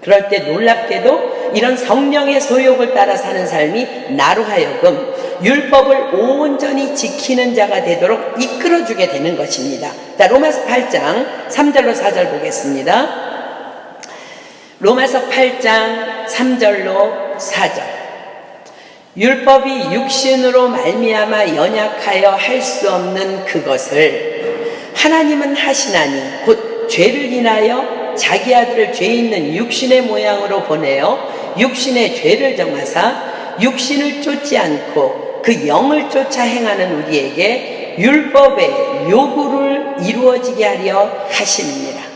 그럴 때 놀랍게도 이런 성령의 소욕을 따라 사는 삶이 나로 하여금 율법을 온전히 지키는 자가 되도록 이끌어주게 되는 것입니다. 자, 로마서 8장 3절로 4절 보겠습니다. 로마서 8장 3절로 4절. 율법이 육신으로 말미암아 연약하여 할 수 없는 그것을 하나님은 하시나니 곧 죄를 인하여 자기 아들을 죄 있는 육신의 모양으로 보내어 육신의 죄를 정하사 육신을 쫓지 않고 그 영을 쫓아 행하는 우리에게 율법의 요구를 이루어지게 하려 하심이니라.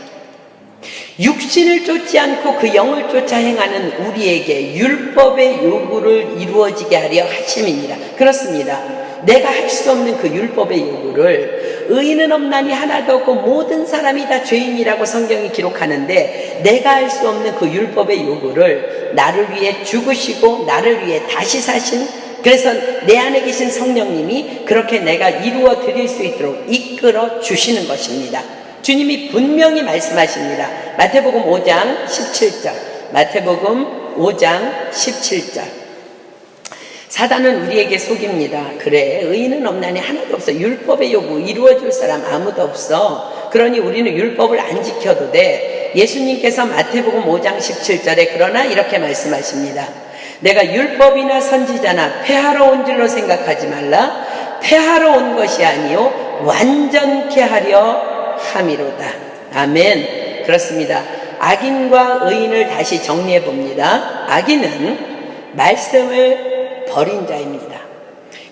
육신을 쫓지 않고 그 영을 쫓아 행하는 우리에게 율법의 요구를 이루어지게 하려 하심이니라. 그렇습니다. 내가 할 수 없는 그 율법의 요구를 의인은 없나니 하나도 없고 모든 사람이 다 죄인이라고 성경이 기록하는데, 내가 할 수 없는 그 율법의 요구를 나를 위해 죽으시고 나를 위해 다시 사신, 그래서 내 안에 계신 성령님이 그렇게 내가 이루어 드릴 수 있도록 이끌어 주시는 것입니다. 주님이 분명히 말씀하십니다. 마태복음 5장 17절. 마태복음 5장 17절. 사단은 우리에게 속입니다. 그래, 의인은 없나니 하나도 없어. 율법의 요구 이루어줄 사람 아무도 없어. 그러니 우리는 율법을 안 지켜도 돼. 예수님께서 마태복음 5장 17절에 그러나 이렇게 말씀하십니다. 내가 율법이나 선지자나 폐하러 온 줄로 생각하지 말라. 폐하러 온 것이 아니요 완전케 하려 함이로다. 아멘. 그렇습니다. 악인과 의인을 다시 정리해 봅니다. 악인은 말씀을 버린 자입니다.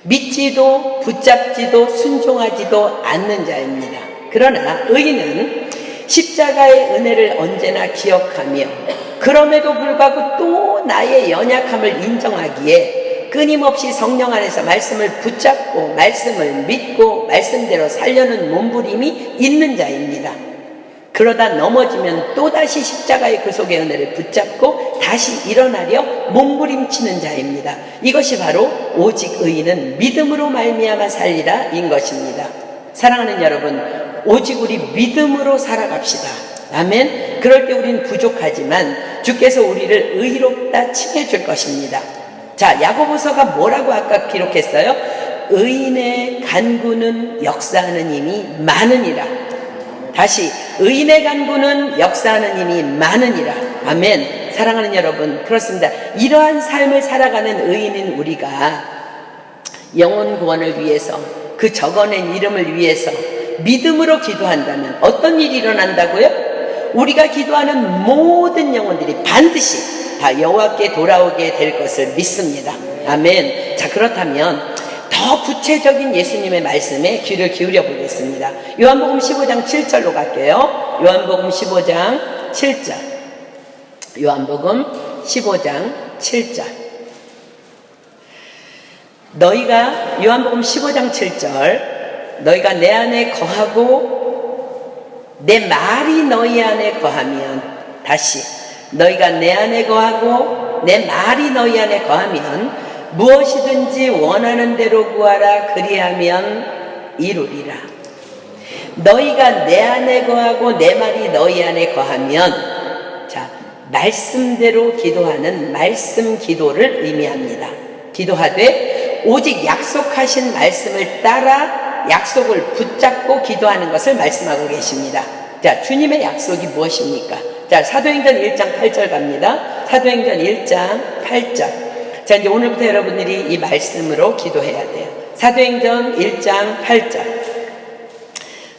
믿지도 붙잡지도 순종하지도 않는 자입니다. 그러나 의인은 십자가의 은혜를 언제나 기억하며 그럼에도 불구하고 또 나의 연약함을 인정하기에 끊임없이 성령 안에서 말씀을 붙잡고 말씀을 믿고 말씀대로 살려는 몸부림이 있는 자입니다. 그러다 넘어지면 또다시 십자가의 그 속의 은혜를 붙잡고 다시 일어나려 몸부림치는 자입니다. 이것이 바로 오직 의인은 믿음으로 말미암아 살리라 인 것입니다. 사랑하는 여러분, 오직 우리 믿음으로 살아갑시다. 아멘. 그럴 때 우리는 부족하지만 주께서 우리를 의롭다 칭해줄 것입니다. 자, 야고보서가 뭐라고 아까 기록했어요? 의인의 간구는 역사하는 힘이 많으니라. 다시, 의인의 간구는 역사하는 힘이 많으니라. 아멘. 사랑하는 여러분, 그렇습니다. 이러한 삶을 살아가는 의인인 우리가 영혼 구원을 위해서, 그 적어낸 이름을 위해서 믿음으로 기도한다면 어떤 일이 일어난다고요? 우리가 기도하는 모든 영혼들이 반드시 다 여호와께 돌아오게 될 것을 믿습니다. 아멘. 자, 그렇다면 더 구체적인 예수님의 말씀에 귀를 기울여 보겠습니다. 요한복음 15장 7절로 갈게요. 요한복음 15장 7절. 요한복음 15장 7절. 요한복음 15장 7절, 너희가 내 안에 거하고 내 말이 너희 안에 거하면, 다시, 너희가 내 안에 거하고 내 말이 너희 안에 거하면 무엇이든지 원하는 대로 구하라. 그리하면 이루리라. 너희가 내 안에 거하고 내 말이 너희 안에 거하면, 자, 말씀대로 기도하는 말씀 기도를 의미합니다. 기도하되 오직 약속하신 말씀을 따라 약속을 붙잡고 기도하는 것을 말씀하고 계십니다. 자, 주님의 약속이 무엇입니까? 자, 사도행전 1장 8절 갑니다. 사도행전 1장 8절. 자, 이제 오늘부터 여러분들이 이 말씀으로 기도해야 돼요. 사도행전 1장 8절.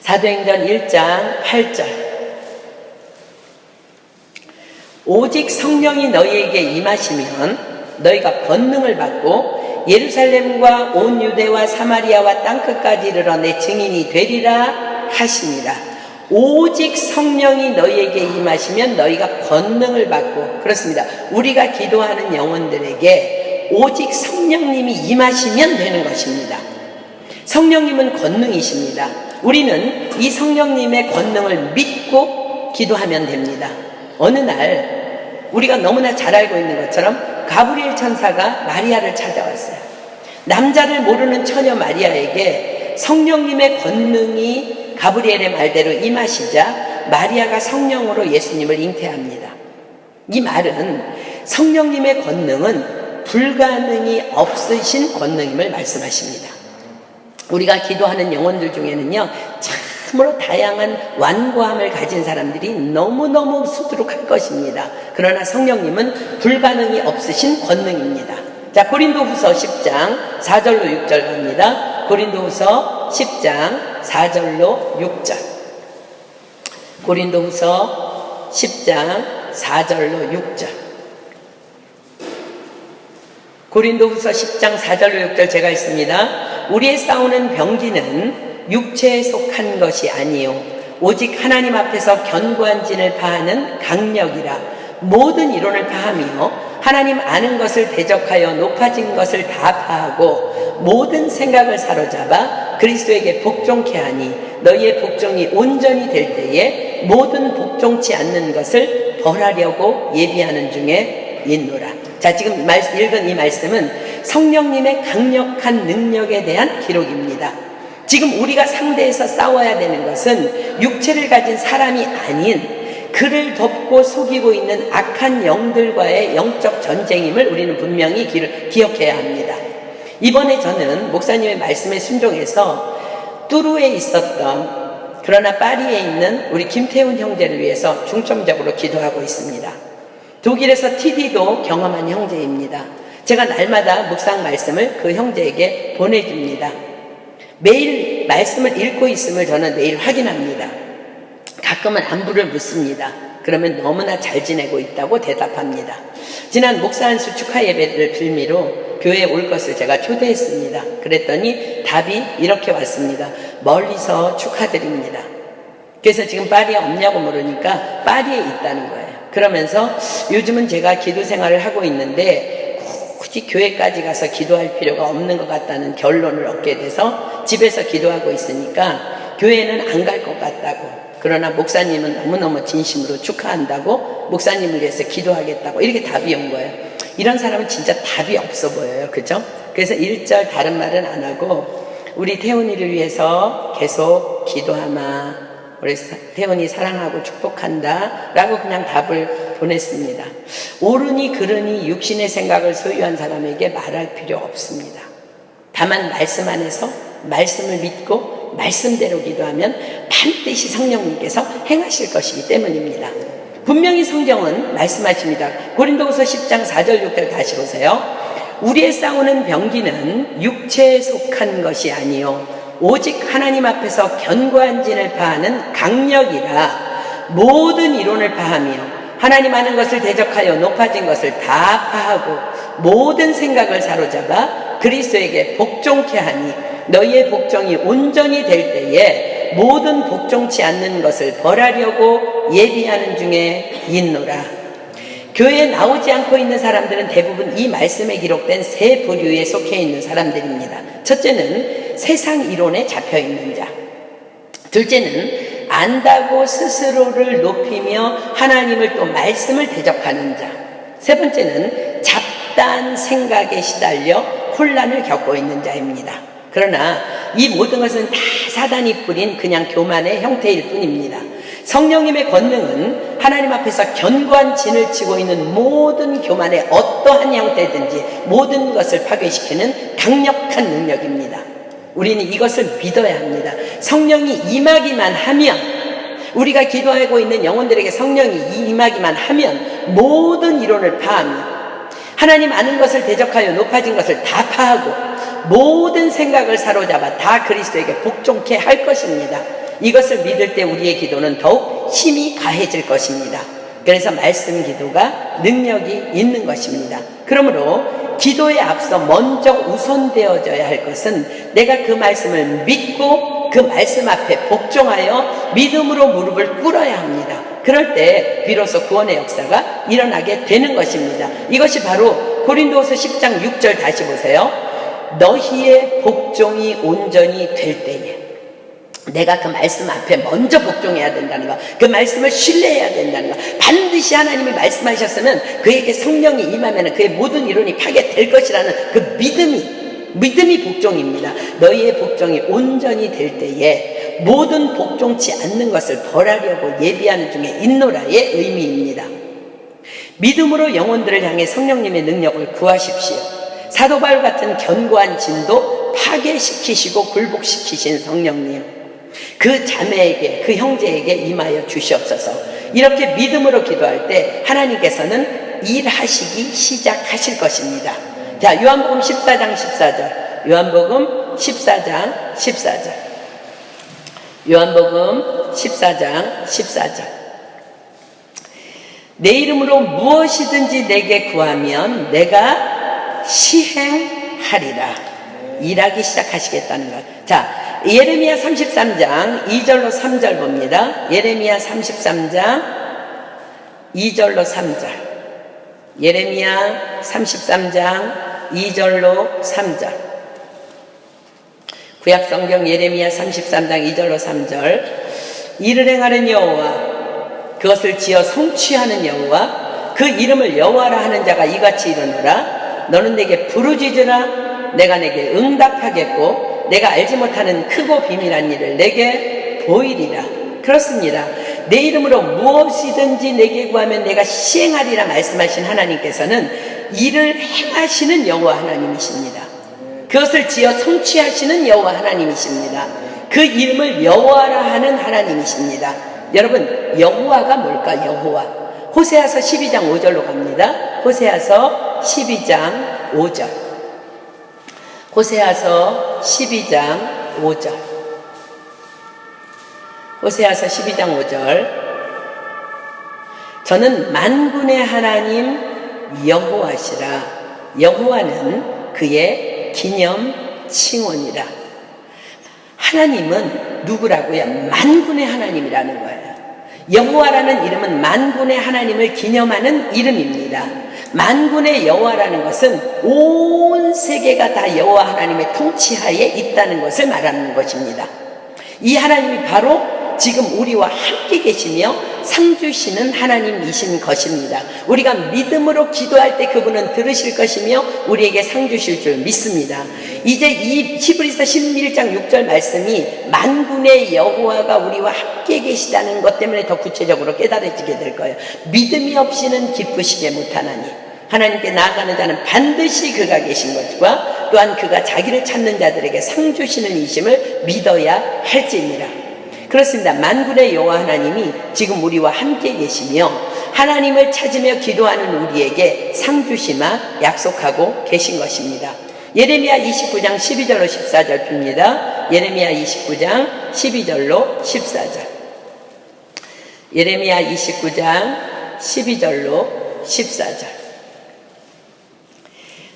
사도행전 1장 8절. 오직 성령이 너희에게 임하시면 너희가 권능을 받고 예루살렘과 온 유대와 사마리아와 땅끝까지 이르러 내 증인이 되리라 하시니라. 오직 성령이 너희에게 임하시면 너희가 권능을 받고, 그렇습니다. 우리가 기도하는 영혼들에게 오직 성령님이 임하시면 되는 것입니다. 성령님은 권능이십니다. 우리는 이 성령님의 권능을 믿고 기도하면 됩니다. 어느 날 우리가 너무나 잘 알고 있는 것처럼 가브리엘 천사가 마리아를 찾아왔어요. 남자를 모르는 처녀 마리아에게 성령님의 권능이 가브리엘의 말대로 임하시자 마리아가 성령으로 예수님을 잉태합니다. 이 말은 성령님의 권능은 불가능이 없으신 권능임을 말씀하십니다. 우리가 기도하는 영혼들 중에는요, 참으로 다양한 완고함을 가진 사람들이 너무너무 수두룩할 것입니다. 그러나 성령님은 불가능이 없으신 권능입니다. 자, 고린도후서 10장 4절로 6절 갑니다. 고린도후서 10장 4절로 6절. 고린도후서 10장 4절로 6절. 고린도후서 10장 4절로 6절 제가 있습니다. 우리의 싸우는 병기는 육체에 속한 것이 아니요 오직 하나님 앞에서 견고한 진을 파하는 강력이라. 모든 이론을 파하며 하나님 아는 것을 대적하여 높아진 것을 다 파하고 모든 생각을 사로잡아 그리스도에게 복종케 하니 너희의 복종이 온전히 될 때에 모든 복종치 않는 것을 벌하려고 예비하는 중에 있노라. 자, 지금 읽은 이 말씀은 성령님의 강력한 능력에 대한 기록입니다. 지금 우리가 상대해서 싸워야 되는 것은 육체를 가진 사람이 아닌 그를 덮고 속이고 있는 악한 영들과의 영적 전쟁임을 우리는 분명히 기억해야 합니다. 이번에 저는 목사님의 말씀에 순종해서 뚜루에 있었던, 그러나 파리에 있는 우리 김태훈 형제를 위해서 중점적으로 기도하고 있습니다. 독일에서 TD도 경험한 형제입니다. 제가 날마다 묵상 말씀을 그 형제에게 보내줍니다. 매일 말씀을 읽고 있음을 저는 매일 확인합니다. 가끔은 안부를 묻습니다. 그러면 너무나 잘 지내고 있다고 대답합니다. 지난 목사 안수 축하 예배를 빌미로 교회에 올 것을 제가 초대했습니다. 그랬더니 답이 이렇게 왔습니다. 멀리서 축하드립니다. 그래서 지금 파리에 없냐고 물으니까 파리에 있다는 거예요. 그러면서 요즘은 제가 기도 생활을 하고 있는데 굳이 교회까지 가서 기도할 필요가 없는 것 같다는 결론을 얻게 돼서 집에서 기도하고 있으니까 교회는 안 갈 것 같다고. 그러나 목사님은 너무너무 진심으로 축하한다고, 목사님을 위해서 기도하겠다고, 이렇게 답이 온 거예요. 이런 사람은 진짜 답이 없어 보여요. 그죠? 그래서 1절 다른 말은 안 하고 우리 태훈이를 위해서 계속 기도하마, 우리 태훈이 사랑하고 축복한다 라고 그냥 답을 보냈습니다. 옳으니 그르니 육신의 생각을 소유한 사람에게 말할 필요 없습니다. 다만 말씀 안에서 말씀을 믿고 말씀대로 기도하면 반드시 성령님께서 행하실 것이기 때문입니다. 분명히 성경은 말씀하십니다. 고린도후서 10장 4절 6절 다시 보세요. 우리의 싸우는 병기는 육체에 속한 것이 아니요 오직 하나님 앞에서 견고한 진을 파하는 강력이라. 모든 이론을 파하며 하나님 아는 것을 대적하여 높아진 것을 다 파하고 모든 생각을 사로잡아 그리스도에게 복종케 하니 너희의 복종이 온전히 될 때에 모든 복종치 않는 것을 벌하려고 예비하는 중에 있노라. 교회에 나오지 않고 있는 사람들은 대부분 이 말씀에 기록된 세 부류에 속해 있는 사람들입니다. 첫째는 세상 이론에 잡혀 있는 자. 둘째는 안다고 스스로를 높이며 하나님을 또 말씀을 대적하는 자. 세 번째는 잡다한 생각에 시달려 혼란을 겪고 있는 자입니다. 그러나 이 모든 것은 다 사단이 뿌린 그냥 교만의 형태일 뿐입니다. 성령님의 권능은 하나님 앞에서 견고한 진을 치고 있는 모든 교만의 어떠한 형태든지 모든 것을 파괴시키는 강력한 능력입니다. 우리는 이것을 믿어야 합니다. 성령이 임하기만 하면, 우리가 기도하고 있는 영혼들에게 성령이 임하기만 하면 모든 이론을 파하며 하나님 아는 것을 대적하여 높아진 것을 다 파하고 모든 생각을 사로잡아 다 그리스도에게 복종케 할 것입니다. 이것을 믿을 때 우리의 기도는 더욱 힘이 가해질 것입니다. 그래서 말씀 기도가 능력이 있는 것입니다. 그러므로 기도에 앞서 먼저 우선되어져야 할 것은 내가 그 말씀을 믿고 그 말씀 앞에 복종하여 믿음으로 무릎을 꿇어야 합니다. 그럴 때 비로소 구원의 역사가 일어나게 되는 것입니다. 이것이 바로 고린도후서 10장 6절 다시 보세요. 너희의 복종이 온전히 될 때에, 내가 그 말씀 앞에 먼저 복종해야 된다는 거, 그 말씀을 신뢰해야 된다는 거, 반드시 하나님이 말씀하셨으면 그에게 성령이 임하면 그의 모든 이론이 파괴될 것이라는 그 믿음이 복종입니다. 너희의 복종이 온전히 될 때에 모든 복종치 않는 것을 벌하려고 예비하는 중에 있노라의 의미입니다. 믿음으로 영혼들을 향해 성령님의 능력을 구하십시오. 사도 바울 같은 견고한 진도 파괴시키시고 굴복시키신 성령님, 그 자매에게, 그 형제에게 임하여 주시옵소서. 이렇게 믿음으로 기도할 때 하나님께서는 일하시기 시작하실 것입니다. 자, 요한복음 14장 14절. 요한복음 14장 14절. 요한복음 14장 14절. 내 이름으로 무엇이든지 내게 구하면 내가 시행하리라. 일하기 시작하시겠다는 것. 자, 예레미야 33장 2절로 3절 봅니다. 예레미야 33장 2절로 3절. 예레미야 33장 2절로 3절. 구약성경 예레미야 33장 2절로 3절. 일을 행하는 여호와, 그것을 지어 성취하는 여호와, 그 이름을 여호와라 하는 자가 이같이 이르노라. 너는 내게 부르짖으라. 내가 내게 응답하겠고 내가 알지 못하는 크고 비밀한 일을 내게 보이리라. 그렇습니다. 내 이름으로 무엇이든지 내게 구하면 내가 시행하리라 말씀하신 하나님께서는 일을 행하시는 여호와 하나님이십니다. 그것을 지어 성취하시는 여호와 하나님이십니다. 그 이름을 여호와라 하는 하나님이십니다. 여러분, 여호와가 뭘까? 여호와. 호세아서 12장 5절로 갑니다. 호세아서 12장 5절. 호세아서 12장 5절. 호세아서 12장 5절. 저는 만군의 하나님 여호와시라. 여호와는 그의 기념 칭언이라. 하나님은 누구라고요? 만군의 하나님이라는 거예요. 여호와라는 이름은 만군의 하나님을 기념하는 이름입니다. 만군의 여호와라는 것은 온 세계가 다 여호와 하나님의 통치하에 있다는 것을 말하는 것입니다. 이 하나님이 바로 지금 우리와 함께 계시며 상 주시는 하나님이신 것입니다. 우리가 믿음으로 기도할 때 그분은 들으실 것이며 우리에게 상 주실 줄 믿습니다. 이제 이 히브리서 11장 6절 말씀이 만군의 여호와가 우리와 함께 계시다는 것 때문에 더 구체적으로 깨달아지게 될 거예요. 믿음이 없이는 기쁘시게 못하나니 하나님께 나아가는 자는 반드시 그가 계신 것과 또한 그가 자기를 찾는 자들에게 상 주시는 이심을 믿어야 할지니라. 그렇습니다. 만군의 여호와 하나님이 지금 우리와 함께 계시며 하나님을 찾으며 기도하는 우리에게 상 주시마 약속하고 계신 것입니다. 예레미야 29장 12절로 14절 핍니다. 예레미야 29장 12절로 14절. 예레미야 29장 12절로 14절.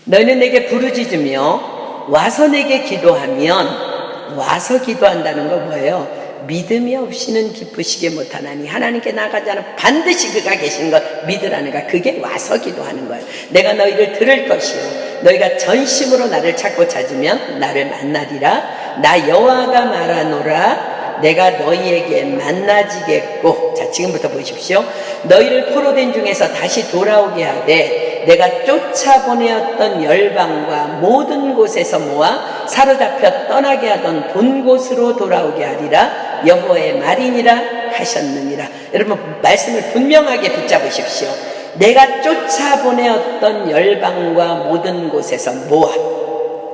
너희는 내게 부르짖으며 와서 내게 기도하면, 와서 기도한다는 거 뭐예요? 믿음이 없이는 기쁘시게 못하나니 하나님께 나아가지 않으면 반드시 그가 계신 것 믿으라는 거, 그게 와서 기도하는 거예요. 내가 너희를 들을 것이요 너희가 전심으로 나를 찾고 찾으면 나를 만나리라. 나 여호와가 말하노라. 내가 너희에게 만나지겠고. 자, 지금부터 보십시오. 너희를 포로된 중에서 다시 돌아오게 하되 내가 쫓아보내었던 열방과 모든 곳에서 모아 사로잡혀 떠나게 하던 본 곳으로 돌아오게 하리라. 여호와의 말이니라 하셨느니라. 여러분, 말씀을 분명하게 붙잡으십시오. 내가 쫓아보내었던 열방과 모든 곳에서 모아.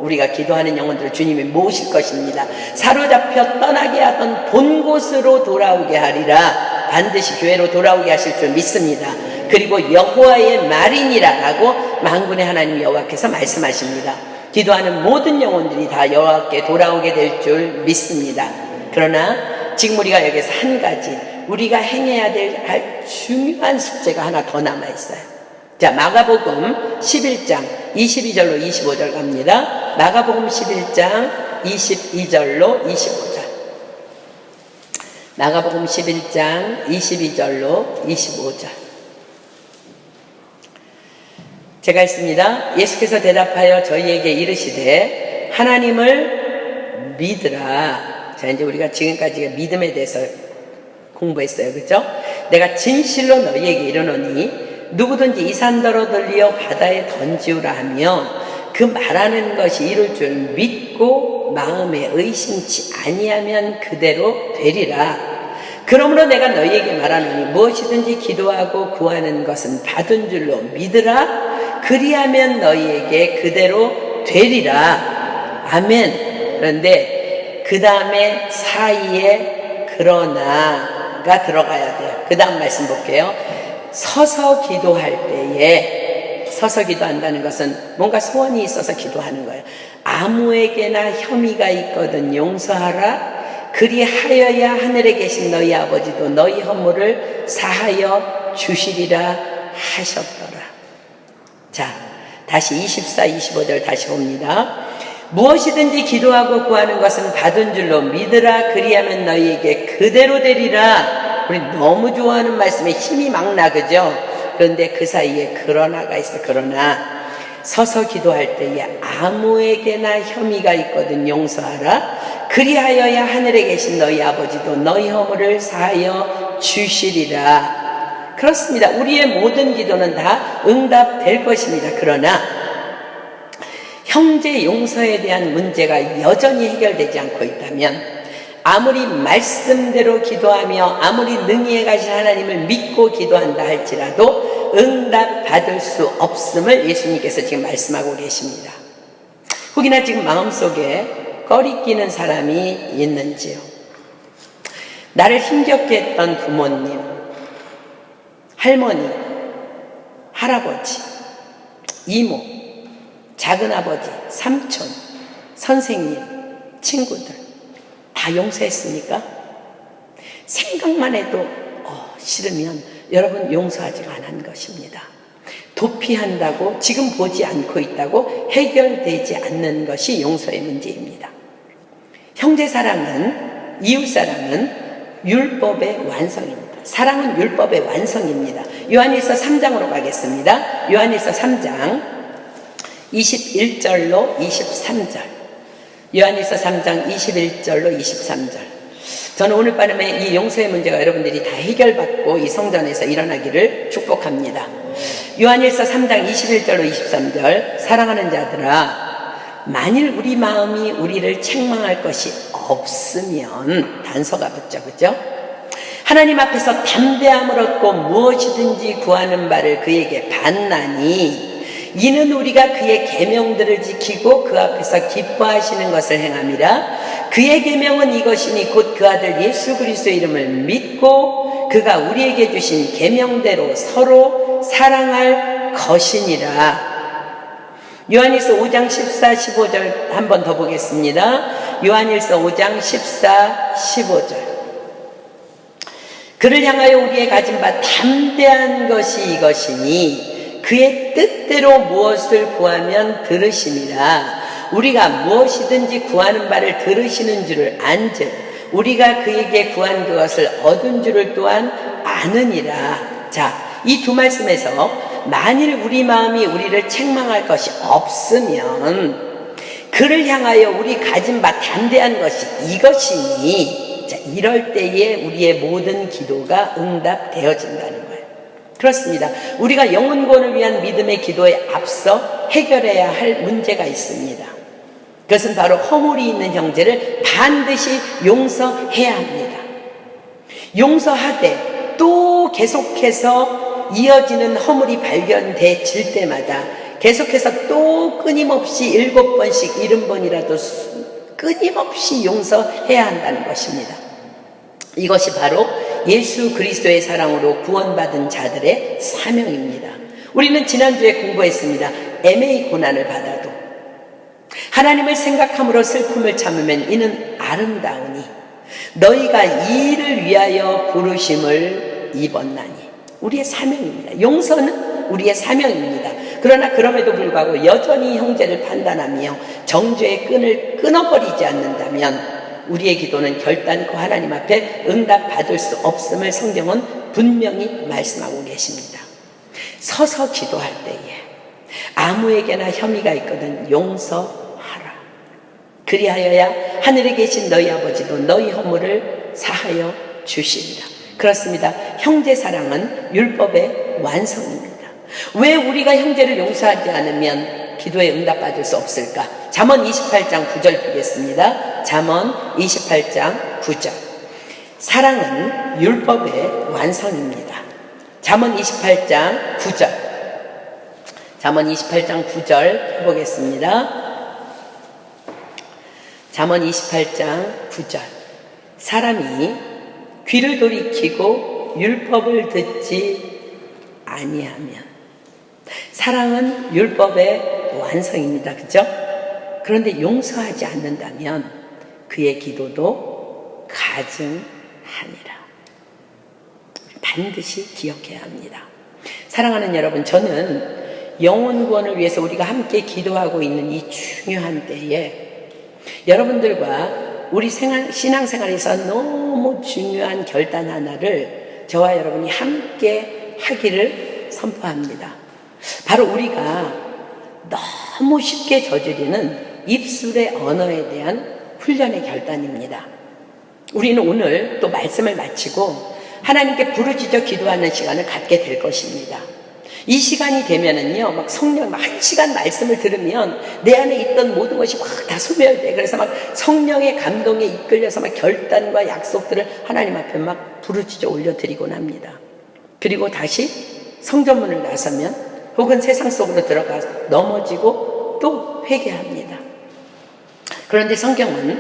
우리가 기도하는 영혼들을 주님이 모으실 것입니다. 사로잡혀 떠나게 하던 본 곳으로 돌아오게 하리라. 반드시 교회로 돌아오게 하실 줄 믿습니다. 그리고 여호와의 말이니라라고 만군의 하나님 여호와께서 말씀하십니다. 기도하는 모든 영혼들이 다 여호와께 돌아오게 될 줄 믿습니다. 그러나 지금 우리가 여기서 한 가지 우리가 행해야 될 중요한 숙제가 하나 더 남아있어요. 자, 마가복음 11장 22절로 25절 갑니다. 마가복음 11장 22절로 25절. 마가복음 11장 22절로 25절. 제가 읽습니다. 예수께서 대답하여 저희에게 이르시되 하나님을 믿으라. 자, 이제 우리가 지금까지 믿음에 대해서 공부했어요. 그죠? 내가 진실로 너희에게 이르노니 누구든지 이 산더러 들리어 바다에 던지우라 하며 그 말하는 것이 이룰 줄 믿고 마음에 의심치 아니하면 그대로 되리라. 그러므로 내가 너희에게 말하노니 무엇이든지 기도하고 구하는 것은 받은 줄로 믿으라. 그리하면 너희에게 그대로 되리라. 아멘. 그런데 그 다음에 사이에 그러나가 들어가야 돼요. 그 다음 말씀 볼게요. 서서 기도할 때에, 서서 기도한다는 것은 뭔가 소원이 있어서 기도하는 거예요. 아무에게나 혐의가 있거든 용서하라. 그리하여야 하늘에 계신 너희 아버지도 너희 허물을 사하여 주시리라 하셨더라. 자, 다시 24, 25절 다시 봅니다. 무엇이든지 기도하고 구하는 것은 받은 줄로 믿으라. 그리하면 너희에게 그대로 되리라. 우리 너무 좋아하는 말씀에 힘이 막 나, 그죠? 그런데 그 사이에 그러나가 있어. 그러나 서서 기도할 때에 아무에게나 혐의가 있거든 용서하라. 그리하여야 하늘에 계신 너희 아버지도 너희 허물을 사하여 주시리라. 그렇습니다. 우리의 모든 기도는 다 응답될 것입니다. 그러나 형제 용서에 대한 문제가 여전히 해결되지 않고 있다면 아무리 말씀대로 기도하며 아무리 능히 가신 하나님을 믿고 기도한다 할지라도 응답 받을 수 없음을 예수님께서 지금 말씀하고 계십니다. 혹이나 지금 마음속에 꺼리끼는 사람이 있는지요? 나를 힘겹게 했던 부모님, 할머니, 할아버지, 이모, 작은아버지, 삼촌, 선생님, 친구들 다 용서했습니까? 생각만 해도 싫으면 여러분 용서하지가 않은 것입니다. 도피한다고 지금 보지 않고 있다고 해결되지 않는 것이 용서의 문제입니다. 형제사랑은, 이웃사랑은 율법의 완성입니다. 사랑은 율법의 완성입니다. 요한일서 3장으로 가겠습니다. 요한일서 3장 21절로 23절. 요한일서 3장 21절로 23절. 저는 오늘 밤에 이 용서의 문제가 여러분들이 다 해결받고 이 성전에서 일어나기를 축복합니다. 요한일서 3장 21절로 23절. 사랑하는 자들아, 만일 우리 마음이 우리를 책망할 것이 없으면 단서가 붙죠. 그죠? 하나님 앞에서 담대함을 얻고 무엇이든지 구하는 바를 그에게 받나니 이는 우리가 그의 계명들을 지키고 그 앞에서 기뻐하시는 것을 행함이라. 그의 계명은 이것이니 곧 그 아들 예수 그리스도의 이름을 믿고 그가 우리에게 주신 계명대로 서로 사랑할 것이니라. 요한일서 5장 14, 15절 한 번 더 보겠습니다. 요한일서 5장 14, 15절. 그를 향하여 우리의 가진 바 담대한 것이 이것이니 그의 뜻대로 무엇을 구하면 들으심이라. 우리가 무엇이든지 구하는 바를 들으시는 줄을 안즉 우리가 그에게 구한 그것을 얻은 줄을 또한 아느니라. 자, 이 두 말씀에서 만일 우리 마음이 우리를 책망할 것이 없으면 그를 향하여 우리 가진 바 담대한 것이 이것이니, 자, 이럴 때에 우리의 모든 기도가 응답되어진다는 거예요. 그렇습니다. 우리가 영혼 구원을 위한 믿음의 기도에 앞서 해결해야 할 문제가 있습니다. 그것은 바로 허물이 있는 형제를 반드시 용서해야 합니다. 용서하되 또 계속해서 이어지는 허물이 발견되질 때마다 계속해서 또 끊임없이 7번씩 70번이라도 끊임없이 용서해야 한다는 것입니다. 이것이 바로 예수 그리스도의 사랑으로 구원받은 자들의 사명입니다. 우리는 지난주에 공부했습니다. 애매히 고난을 받아도 하나님을 생각함으로 슬픔을 참으면 이는 아름다우니 너희가 이 일을 위하여 부르심을 입었나니. 우리의 사명입니다. 용서는 우리의 사명입니다. 그러나 그럼에도 불구하고 여전히 형제를 판단하며 정죄의 끈을 끊어버리지 않는다면 우리의 기도는 결단코 하나님 앞에 응답받을 수 없음을 성경은 분명히 말씀하고 계십니다. 서서 기도할 때에 아무에게나 혐의가 있거든 용서하라. 그리하여야 하늘에 계신 너희 아버지도 너희 허물을 사하여 주시리라. 그렇습니다. 형제 사랑은 율법의 완성입니다. 왜 우리가 형제를 용서하지 않으면 기도에 응답받을 수 없을까? 잠언 28장 9절 보겠습니다. 잠언 28장 9절. 사랑은 율법의 완성입니다. 잠언 28장 9절. 잠언 28장 9절 해보겠습니다. 잠언 28장 9절. 사람이 귀를 돌이키고 율법을 듣지 아니하면. 사랑은 율법의 완성입니다. 그죠? 그런데 용서하지 않는다면 그의 기도도 가증하니라. 반드시 기억해야 합니다. 사랑하는 여러분, 저는 영혼 구원을 위해서 우리가 함께 기도하고 있는 이 중요한 때에 여러분들과 우리 신앙생활에서 너무 중요한 결단 하나를 저와 여러분이 함께 하기를 선포합니다. 바로 우리가 너무 쉽게 저지르는 입술의 언어에 대한 훈련의 결단입니다. 우리는 오늘 또 말씀을 마치고 하나님께 부르짖어 기도하는 시간을 갖게 될 것입니다. 이 시간이 되면은요, 막 성령, 1시간 말씀을 들으면 내 안에 있던 모든 것이 막 다 소멸돼. 그래서 막 성령의 감동에 이끌려서 막 결단과 약속들을 하나님 앞에 막 부르짖어 올려드리곤 합니다. 그리고 다시 성전문을 나서면 혹은 세상 속으로 들어가서 넘어지고 또 회개합니다. 그런데 성경은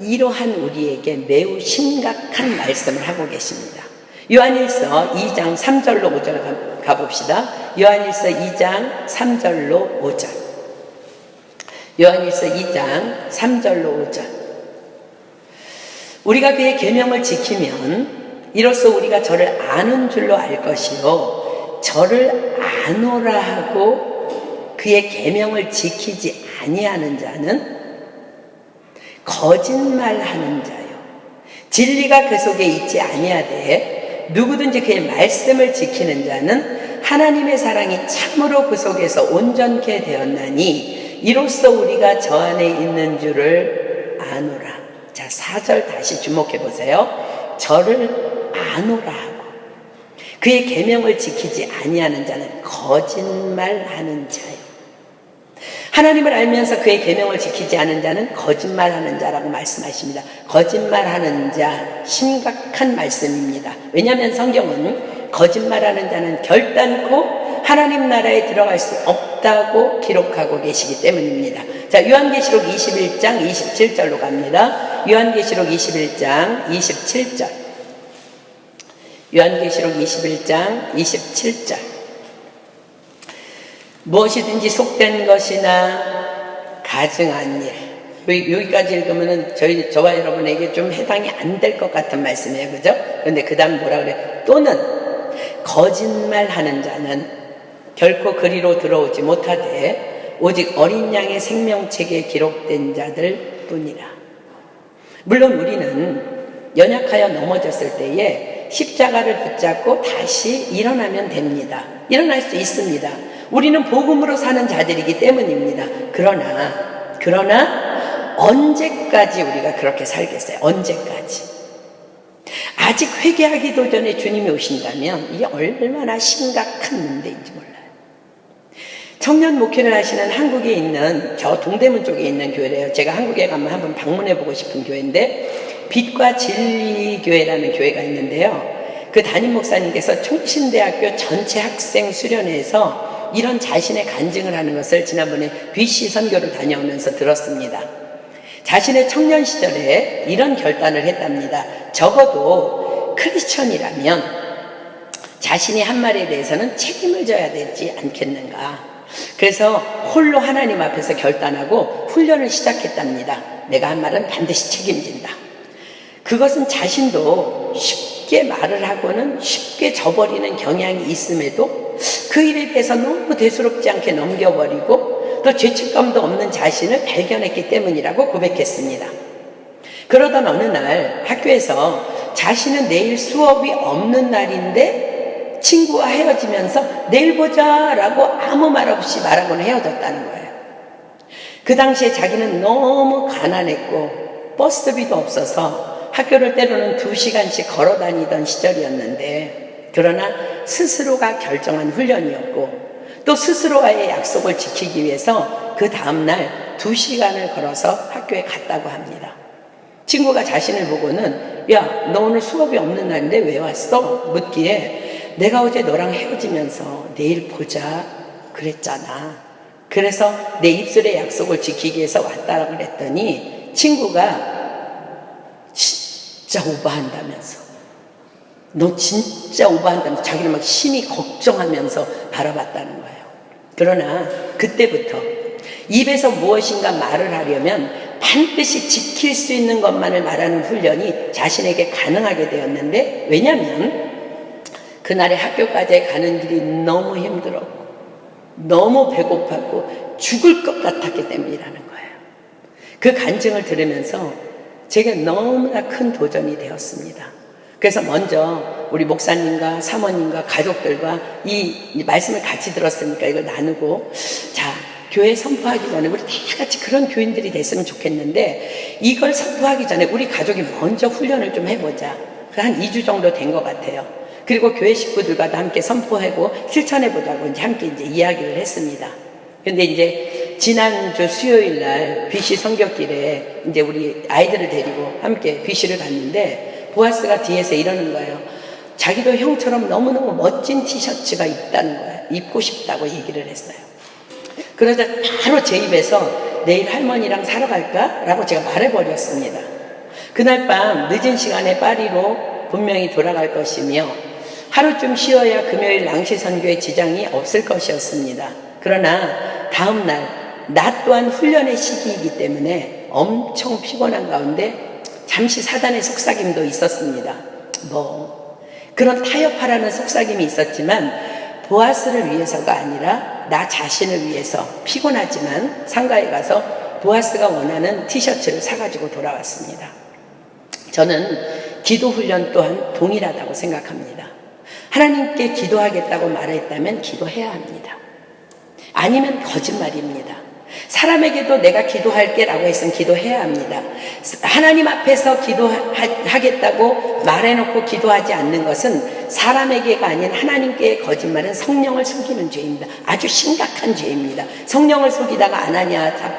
이러한 우리에게 매우 심각한 말씀을 하고 계십니다. 요한일서 2장 3절로 5절 가봅시다. 요한일서 2장 3절로 5절. 요한일서 2장 3절로 5절. 우리가 그의 계명을 지키면 이로써 우리가 저를 아는 줄로 알 것이요 저를 아노라 하고 그의 계명을 지키지 아니하는 자는 거짓말하는 자요 진리가 그 속에 있지 아니하되 누구든지 그의 말씀을 지키는 자는 하나님의 사랑이 참으로 그 속에서 온전케 되었나니 이로써 우리가 저 안에 있는 줄을 아노라. 자, 4절 다시 주목해 보세요. 저를 아노라 하고 그의 계명을 지키지 아니하는 자는 거짓말하는 자요. 하나님을 알면서 그의 계명을 지키지 않은 자는 거짓말하는 자라고 말씀하십니다. 거짓말하는 자, 심각한 말씀입니다. 왜냐하면 성경은 거짓말하는 자는 결단코 하나님 나라에 들어갈 수 없다고 기록하고 계시기 때문입니다. 자, 요한계시록 21장 27절로 갑니다. 요한계시록 21장 27절. 요한계시록 21장 27절. 무엇이든지 속된 것이나 가증한 일. 여기까지 읽으면 저와 여러분에게 좀 해당이 안 될 것 같은 말씀이에요. 그죠? 그런데 그 다음 뭐라 그래? 또는 거짓말하는 자는 결코 그리로 들어오지 못하되 오직 어린 양의 생명책에 기록된 자들 뿐이라. 물론 우리는 연약하여 넘어졌을 때에 십자가를 붙잡고 다시 일어나면 됩니다. 일어날 수 있습니다. 우리는 복음으로 사는 자들이기 때문입니다. 그러나 언제까지 우리가 그렇게 살겠어요? 언제까지? 아직 회개하기도 전에 주님이 오신다면 이게 얼마나 심각한 문제인지 몰라요. 청년 목회를 하시는 한국에 있는 저 동대문 쪽에 있는 교회래요. 제가 한국에 가면 한번 방문해보고 싶은 교회인데 빛과 진리 교회라는 교회가 있는데요. 그 담임 목사님께서 총신대학교 전체 학생 수련회에서 이런 자신의 간증을 하는 것을 지난번에 BC 선교를 다녀오면서 들었습니다. 자신의 청년 시절에 이런 결단을 했답니다. 적어도 크리스천이라면 자신이 한 말에 대해서는 책임을 져야 되지 않겠는가. 그래서 홀로 하나님 앞에서 결단하고 훈련을 시작했답니다. 내가 한 말은 반드시 책임진다. 그것은 자신도 쉽게 말을 하고는 쉽게 져버리는 경향이 있음에도 그 일에 대해서 너무 대수롭지 않게 넘겨버리고 또 죄책감도 없는 자신을 발견했기 때문이라고 고백했습니다. 그러던 어느 날 학교에서 자신은 내일 수업이 없는 날인데 친구와 헤어지면서 내일 보자 라고 아무 말 없이 말하고는 헤어졌다는 거예요. 그 당시에 자기는 너무 가난했고 버스비도 없어서 학교를 때로는 2시간씩 걸어 다니던 시절이었는데, 그러나 스스로가 결정한 훈련이었고 또 스스로와의 약속을 지키기 위해서 그 다음날 2시간을 걸어서 학교에 갔다고 합니다. 친구가 자신을 보고는 야, 너 오늘 수업이 없는 날인데 왜 왔어? 묻기에 내가 어제 너랑 헤어지면서 내일 보자 그랬잖아. 그래서 내 입술의 약속을 지키기 위해서 왔다라고 그랬더니 친구가 진짜 오버한다면서, 너 진짜 오버한다면서 자기를 막 심히 걱정하면서 바라봤다는 거예요. 그러나 그때부터 입에서 무엇인가 말을 하려면 반드시 지킬 수 있는 것만을 말하는 훈련이 자신에게 가능하게 되었는데, 왜냐하면 그날의 학교까지 가는 길이 너무 힘들었고 너무 배고팠고 죽을 것 같았기 때문이라는 거예요. 그 간증을 들으면서 제게 너무나 큰 도전이 되었습니다. 그래서 먼저 우리 목사님과 사모님과 가족들과 이 말씀을 같이 들었으니까 이걸 나누고, 자, 교회 선포하기 전에 우리 다 같이 그런 교인들이 됐으면 좋겠는데 이걸 선포하기 전에 우리 가족이 먼저 훈련을 좀 해보자. 한 2주 정도 된 것 같아요. 그리고 교회 식구들과도 함께 선포하고 실천해보자고 이제 함께 이제 이야기를 했습니다. 근데 이제 지난주 수요일 날 BC 선교길에 이제 우리 아이들을 데리고 함께 BC를 갔는데 보아스가 뒤에서 이러는 거예요. 자기도 형처럼 너무너무 멋진 티셔츠가 있다는 거예요. 입고 싶다고 얘기를 했어요. 그러자 바로 제 입에서 내일 할머니랑 사러 갈까? 라고 제가 말해버렸습니다. 그날 밤 늦은 시간에 파리로 분명히 돌아갈 것이며 하루쯤 쉬어야 금요일 랑시 선교에 지장이 없을 것이었습니다. 그러나 다음날 낮 또한 훈련의 시기이기 때문에 엄청 피곤한 가운데 잠시 사단의 속삭임도 있었습니다. 그런 타협하라는 속삭임이 있었지만 보아스를 위해서가 아니라 나 자신을 위해서 피곤하지만 상가에 가서 보아스가 원하는 티셔츠를 사가지고 돌아왔습니다. 저는 기도 훈련 또한 동일하다고 생각합니다. 하나님께 기도하겠다고 말했다면 기도해야 합니다. 아니면 거짓말입니다. 사람에게도 내가 기도할게 라고 했으면 기도해야 합니다. 하나님 앞에서 기도하겠다고 말해놓고 기도하지 않는 것은 사람에게가 아닌 하나님께의 거짓말은 성령을 속이는 죄입니다. 아주 심각한 죄입니다. 성령을 속이다가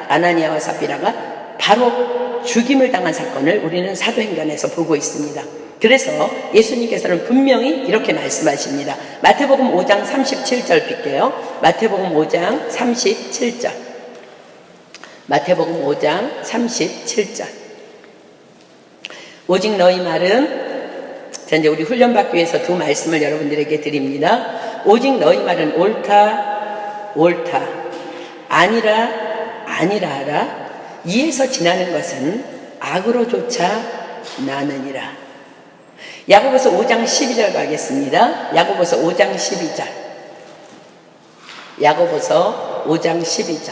아나니아와 삽비라가 바로 죽임을 당한 사건을 우리는 사도행전에서 보고 있습니다. 그래서 예수님께서는 분명히 이렇게 말씀하십니다. 마태복음 5장 37절 빌게요. 마태복음 5장 37절. 마태복음 5장 37절. 오직 너희 말은, 자, 이제 우리 훈련받기 위해서 두 말씀을 여러분들에게 드립니다. 오직 너희 말은 옳다, 옳다. 아니라, 아니라 하라. 이에서 지나는 것은 악으로조차 나느니라. 야고보서 5장 12절 가겠습니다. 야고보서 5장 12절. 야고보서 5장 12절.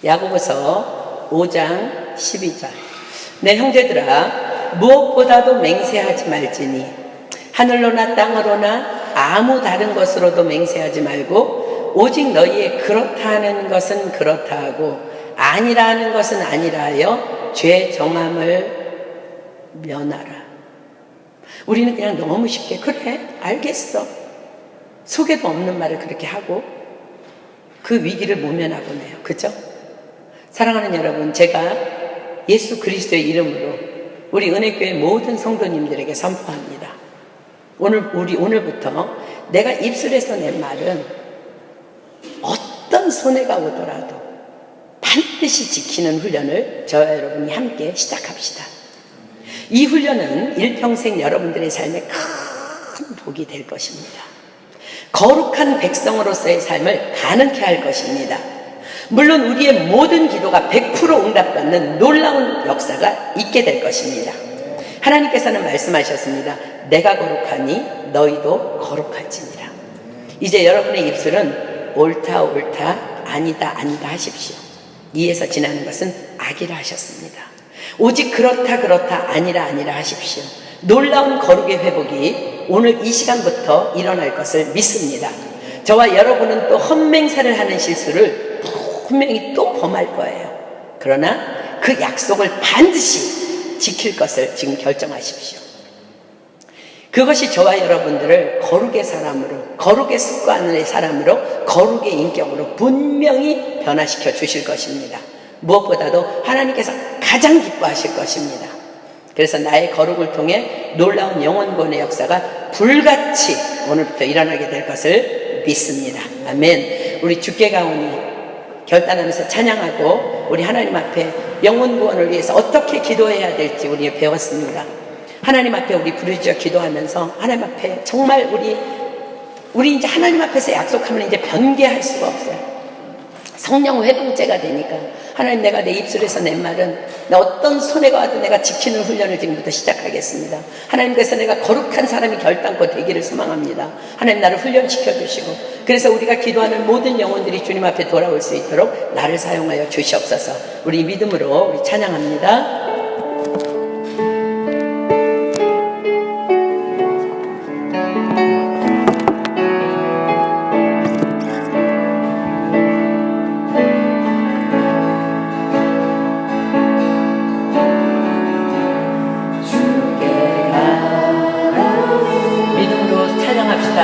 야고보서 5장 12절. 내 형제들아, 무엇보다도 맹세하지 말지니 하늘로나 땅으로나 아무 다른 것으로도 맹세하지 말고 오직 너희의 그렇다 하는 것은 그렇다 하고 아니라 하는 것은 아니라 하여 죄 정함을 면하라. 우리는 그냥 너무 쉽게 그래 알겠어 속에도 없는 말을 그렇게 하고 그 위기를 모면하곤 해요. 그죠? 사랑하는 여러분, 제가 예수 그리스도의 이름으로 우리 은혜교회 모든 성도님들에게 선포합니다. 오늘부터 내가 입술에서 낸 말은 어떤 손해가 오더라도 반드시 지키는 훈련을 저와 여러분이 함께 시작합시다. 이 훈련은 일평생 여러분들의 삶에 큰 복이 될 것입니다. 거룩한 백성으로서의 삶을 가능케 할 것입니다. 물론 우리의 모든 기도가 100% 응답받는 놀라운 역사가 있게 될 것입니다. 하나님께서는 말씀하셨습니다. 내가 거룩하니 너희도 거룩할지니라. 이제 여러분의 입술은 옳다 옳다 아니다 아니다 하십시오. 이에서 지나는 것은 악이라 하셨습니다. 오직 그렇다 그렇다 아니라 아니라 하십시오. 놀라운 거룩의 회복이 오늘 이 시간부터 일어날 것을 믿습니다. 저와 여러분은 또 헛맹세를 하는 실수를 분명히 또 범할 거예요. 그러나 그 약속을 반드시 지킬 것을 지금 결정하십시오. 그것이 저와 여러분들을 거룩의 사람으로, 거룩의 습관의 사람으로, 거룩의 인격으로 분명히 변화시켜 주실 것입니다. 무엇보다도 하나님께서 가장 기뻐하실 것입니다. 그래서 나의 거룩을 통해 놀라운 영혼구원의 역사가 불같이 오늘부터 일어나게 될 것을 믿습니다. 아멘. 우리 주께 가오니 결단하면서 찬양하고 우리 하나님 앞에 영혼구원을 위해서 어떻게 기도해야 될지 우리 배웠습니다. 하나님 앞에 우리 부르짖어 기도하면서 하나님 앞에 정말 우리 이제 하나님 앞에서 약속하면 이제 변개할 수가 없어요. 성령 회복제가 되니까 하나님, 내가 내 입술에서 낸 말은 나 어떤 손해가 와도 내가 지키는 훈련을 지금부터 시작하겠습니다. 하나님께서 내가 거룩한 사람이 결단코 되기를 소망합니다. 하나님, 나를 훈련시켜 주시고 그래서 우리가 기도하는 모든 영혼들이 주님 앞에 돌아올 수 있도록 나를 사용하여 주시옵소서. 우리 믿음으로 우리 찬양합니다.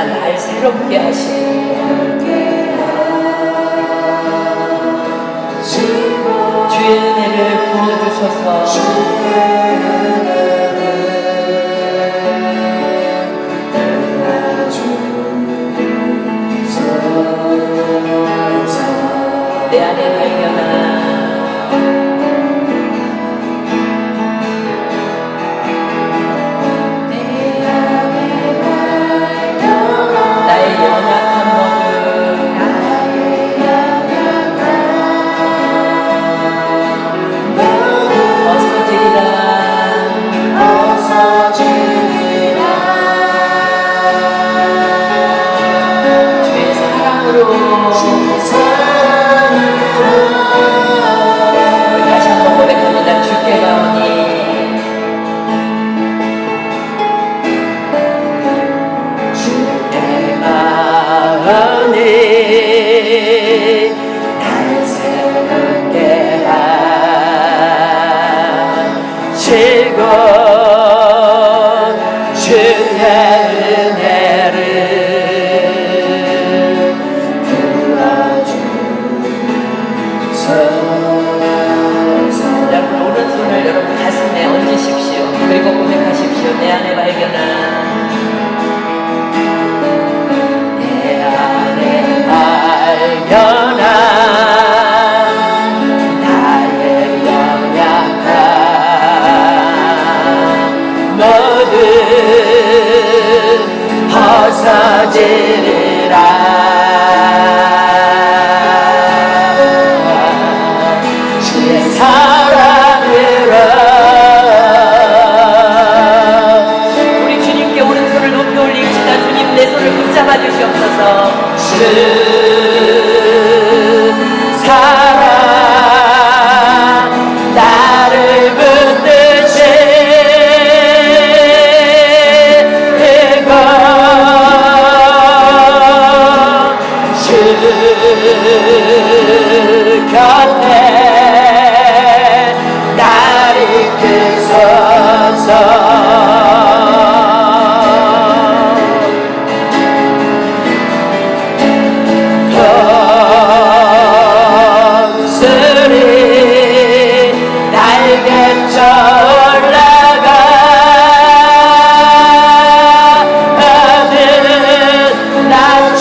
날 새롭게 하시고 주의 은혜를 부어주셔서 내 안에 발견한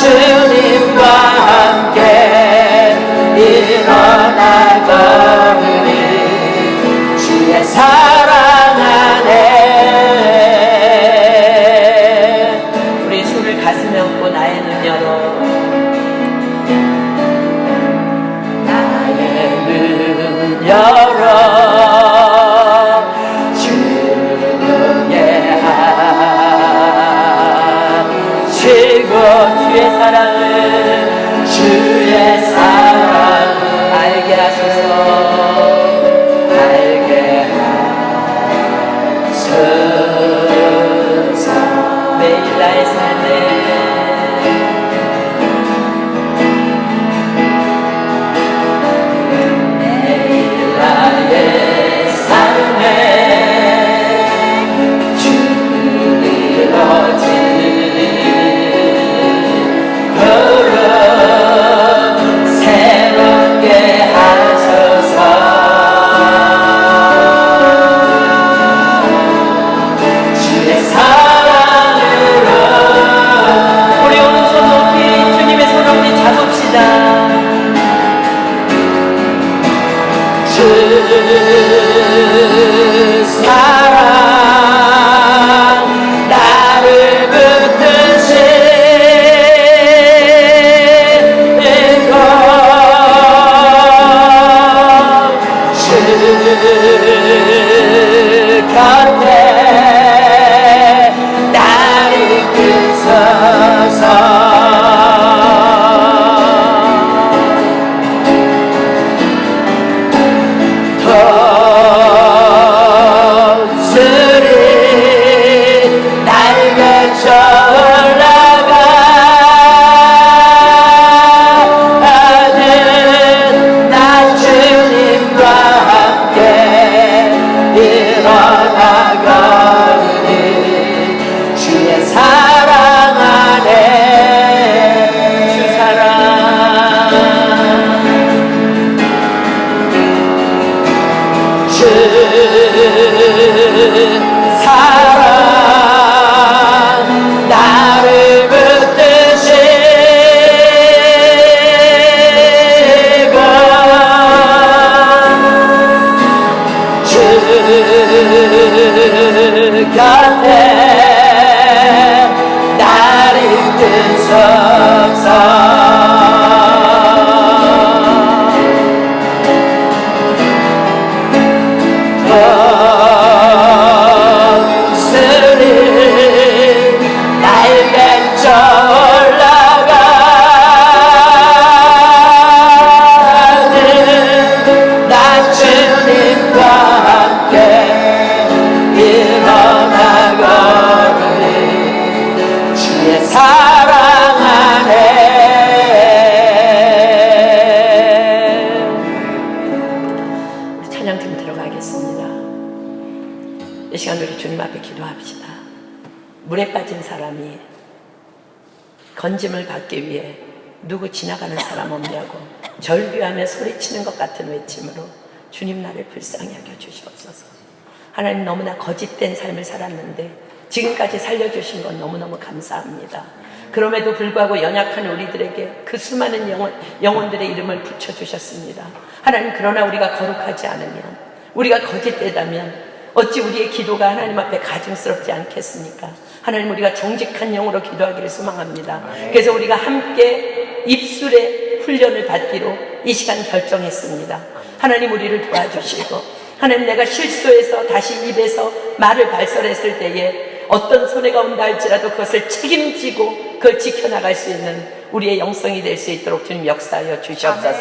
주님과 함께 열어 주의 하시고 주의 사랑을 알게 하소서. 알게 하소서. 매일 나의 삶에 이 시간 우리 주님 앞에 기도합시다. 물에 빠진 사람이 건짐을 받기 위해 누구 지나가는 사람 없냐고 절규하며 소리치는 것 같은 외침으로 주님 나를 불쌍히 여겨 주시옵소서. 하나님, 너무나 거짓된 삶을 살았는데 지금까지 살려주신 건 너무너무 감사합니다. 그럼에도 불구하고 연약한 우리들에게 그 수많은 영혼들의 이름을 붙여주셨습니다. 하나님, 그러나 우리가 거룩하지 않으면, 우리가 거짓되다면 어찌 우리의 기도가 하나님 앞에 가증스럽지 않겠습니까? 하나님, 우리가 정직한 영으로 기도하기를 소망합니다. 그래서 우리가 함께 입술의 훈련을 받기로 이 시간 결정했습니다. 하나님, 우리를 도와주시고, 하나님, 내가 실수해서 다시 입에서 말을 발설했을 때에 어떤 손해가 온다 할지라도 그것을 책임지고 그걸 지켜나갈 수 있는 우리의 영성이 될 수 있도록 주님 역사하여 주시옵소서.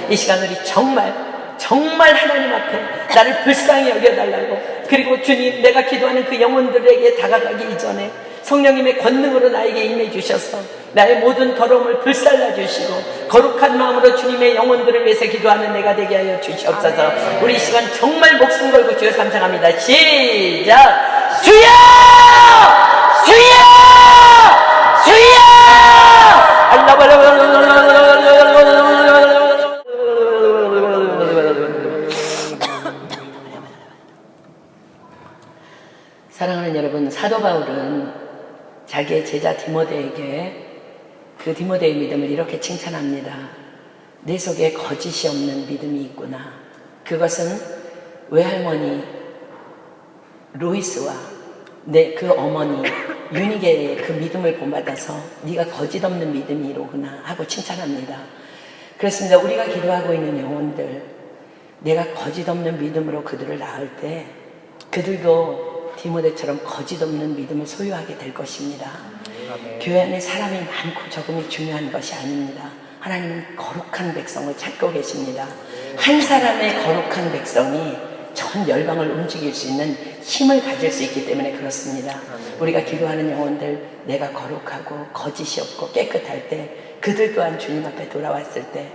이 시간 우리 정말 하나님 앞에 나를 불쌍히 여겨달라고, 그리고 주님, 내가 기도하는 그 영혼들에게 다가가기 이전에 성령님의 권능으로 나에게 임해 주셔서 나의 모든 더러움을 불살라 주시고 거룩한 마음으로 주님의 영혼들을 위해서 기도하는 내가 되게 하여 주시옵소서. 우리 이 시간 정말 목숨 걸고 주여 삼창합니다. 시작! 주여! 주여! 주여! 사랑하는 여러분, 사도 바울은 자기의 제자 디모데에게 그 디모데의 믿음을 이렇게 칭찬합니다. 내 속에 거짓이 없는 믿음이 있구나. 그것은 외할머니 로이스와 그 어머니 유니게의 그 믿음을 본받아서 네가 거짓 없는 믿음이 이로구나 하고 칭찬합니다. 그렇습니다. 우리가 기도하고 있는 영혼들, 내가 거짓 없는 믿음으로 그들을 낳을 때 그들도 디모데처럼 거짓 없는 믿음을 소유하게 될 것입니다. 교회 안에 사람이 많고 적음이 중요한 것이 아닙니다. 하나님은 거룩한 백성을 찾고 계십니다. 한 사람의 거룩한 백성이 전 열방을 움직일 수 있는 힘을 가질 수 있기 때문에 그렇습니다. 우리가 기도하는 영혼들, 내가 거룩하고 거짓이 없고 깨끗할 때 그들 또한 주님 앞에 돌아왔을 때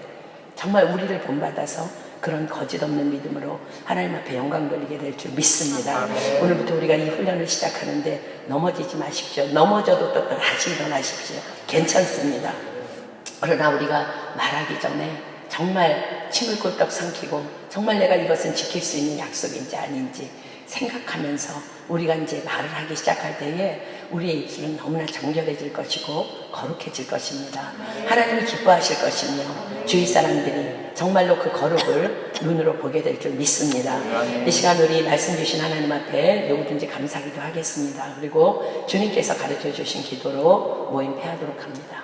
정말 우리를 본받아서 그런 거짓 없는 믿음으로 하나님 앞에 영광 돌리게 될 줄 믿습니다. 오늘부터 우리가 이 훈련을 시작하는데 넘어지지 마십시오. 넘어져도 또 다시 일어나십시오. 괜찮습니다. 그러나 우리가 말하기 전에 정말 침을 꼴떡 삼키고 정말 내가 이것은 지킬 수 있는 약속인지 아닌지 생각하면서 우리가 이제 말을 하기 시작할 때에 우리의 입술은 너무나 정결해질 것이고 거룩해질 것입니다. 하나님이 기뻐하실 것이며 주위 사람들이 정말로 그 거룩을 눈으로 보게 될 줄 믿습니다. 이 시간 우리 말씀 주신 하나님 앞에 누구든지 감사기도 하겠습니다. 그리고 주님께서 가르쳐 주신 기도로 모임 패하도록 합니다.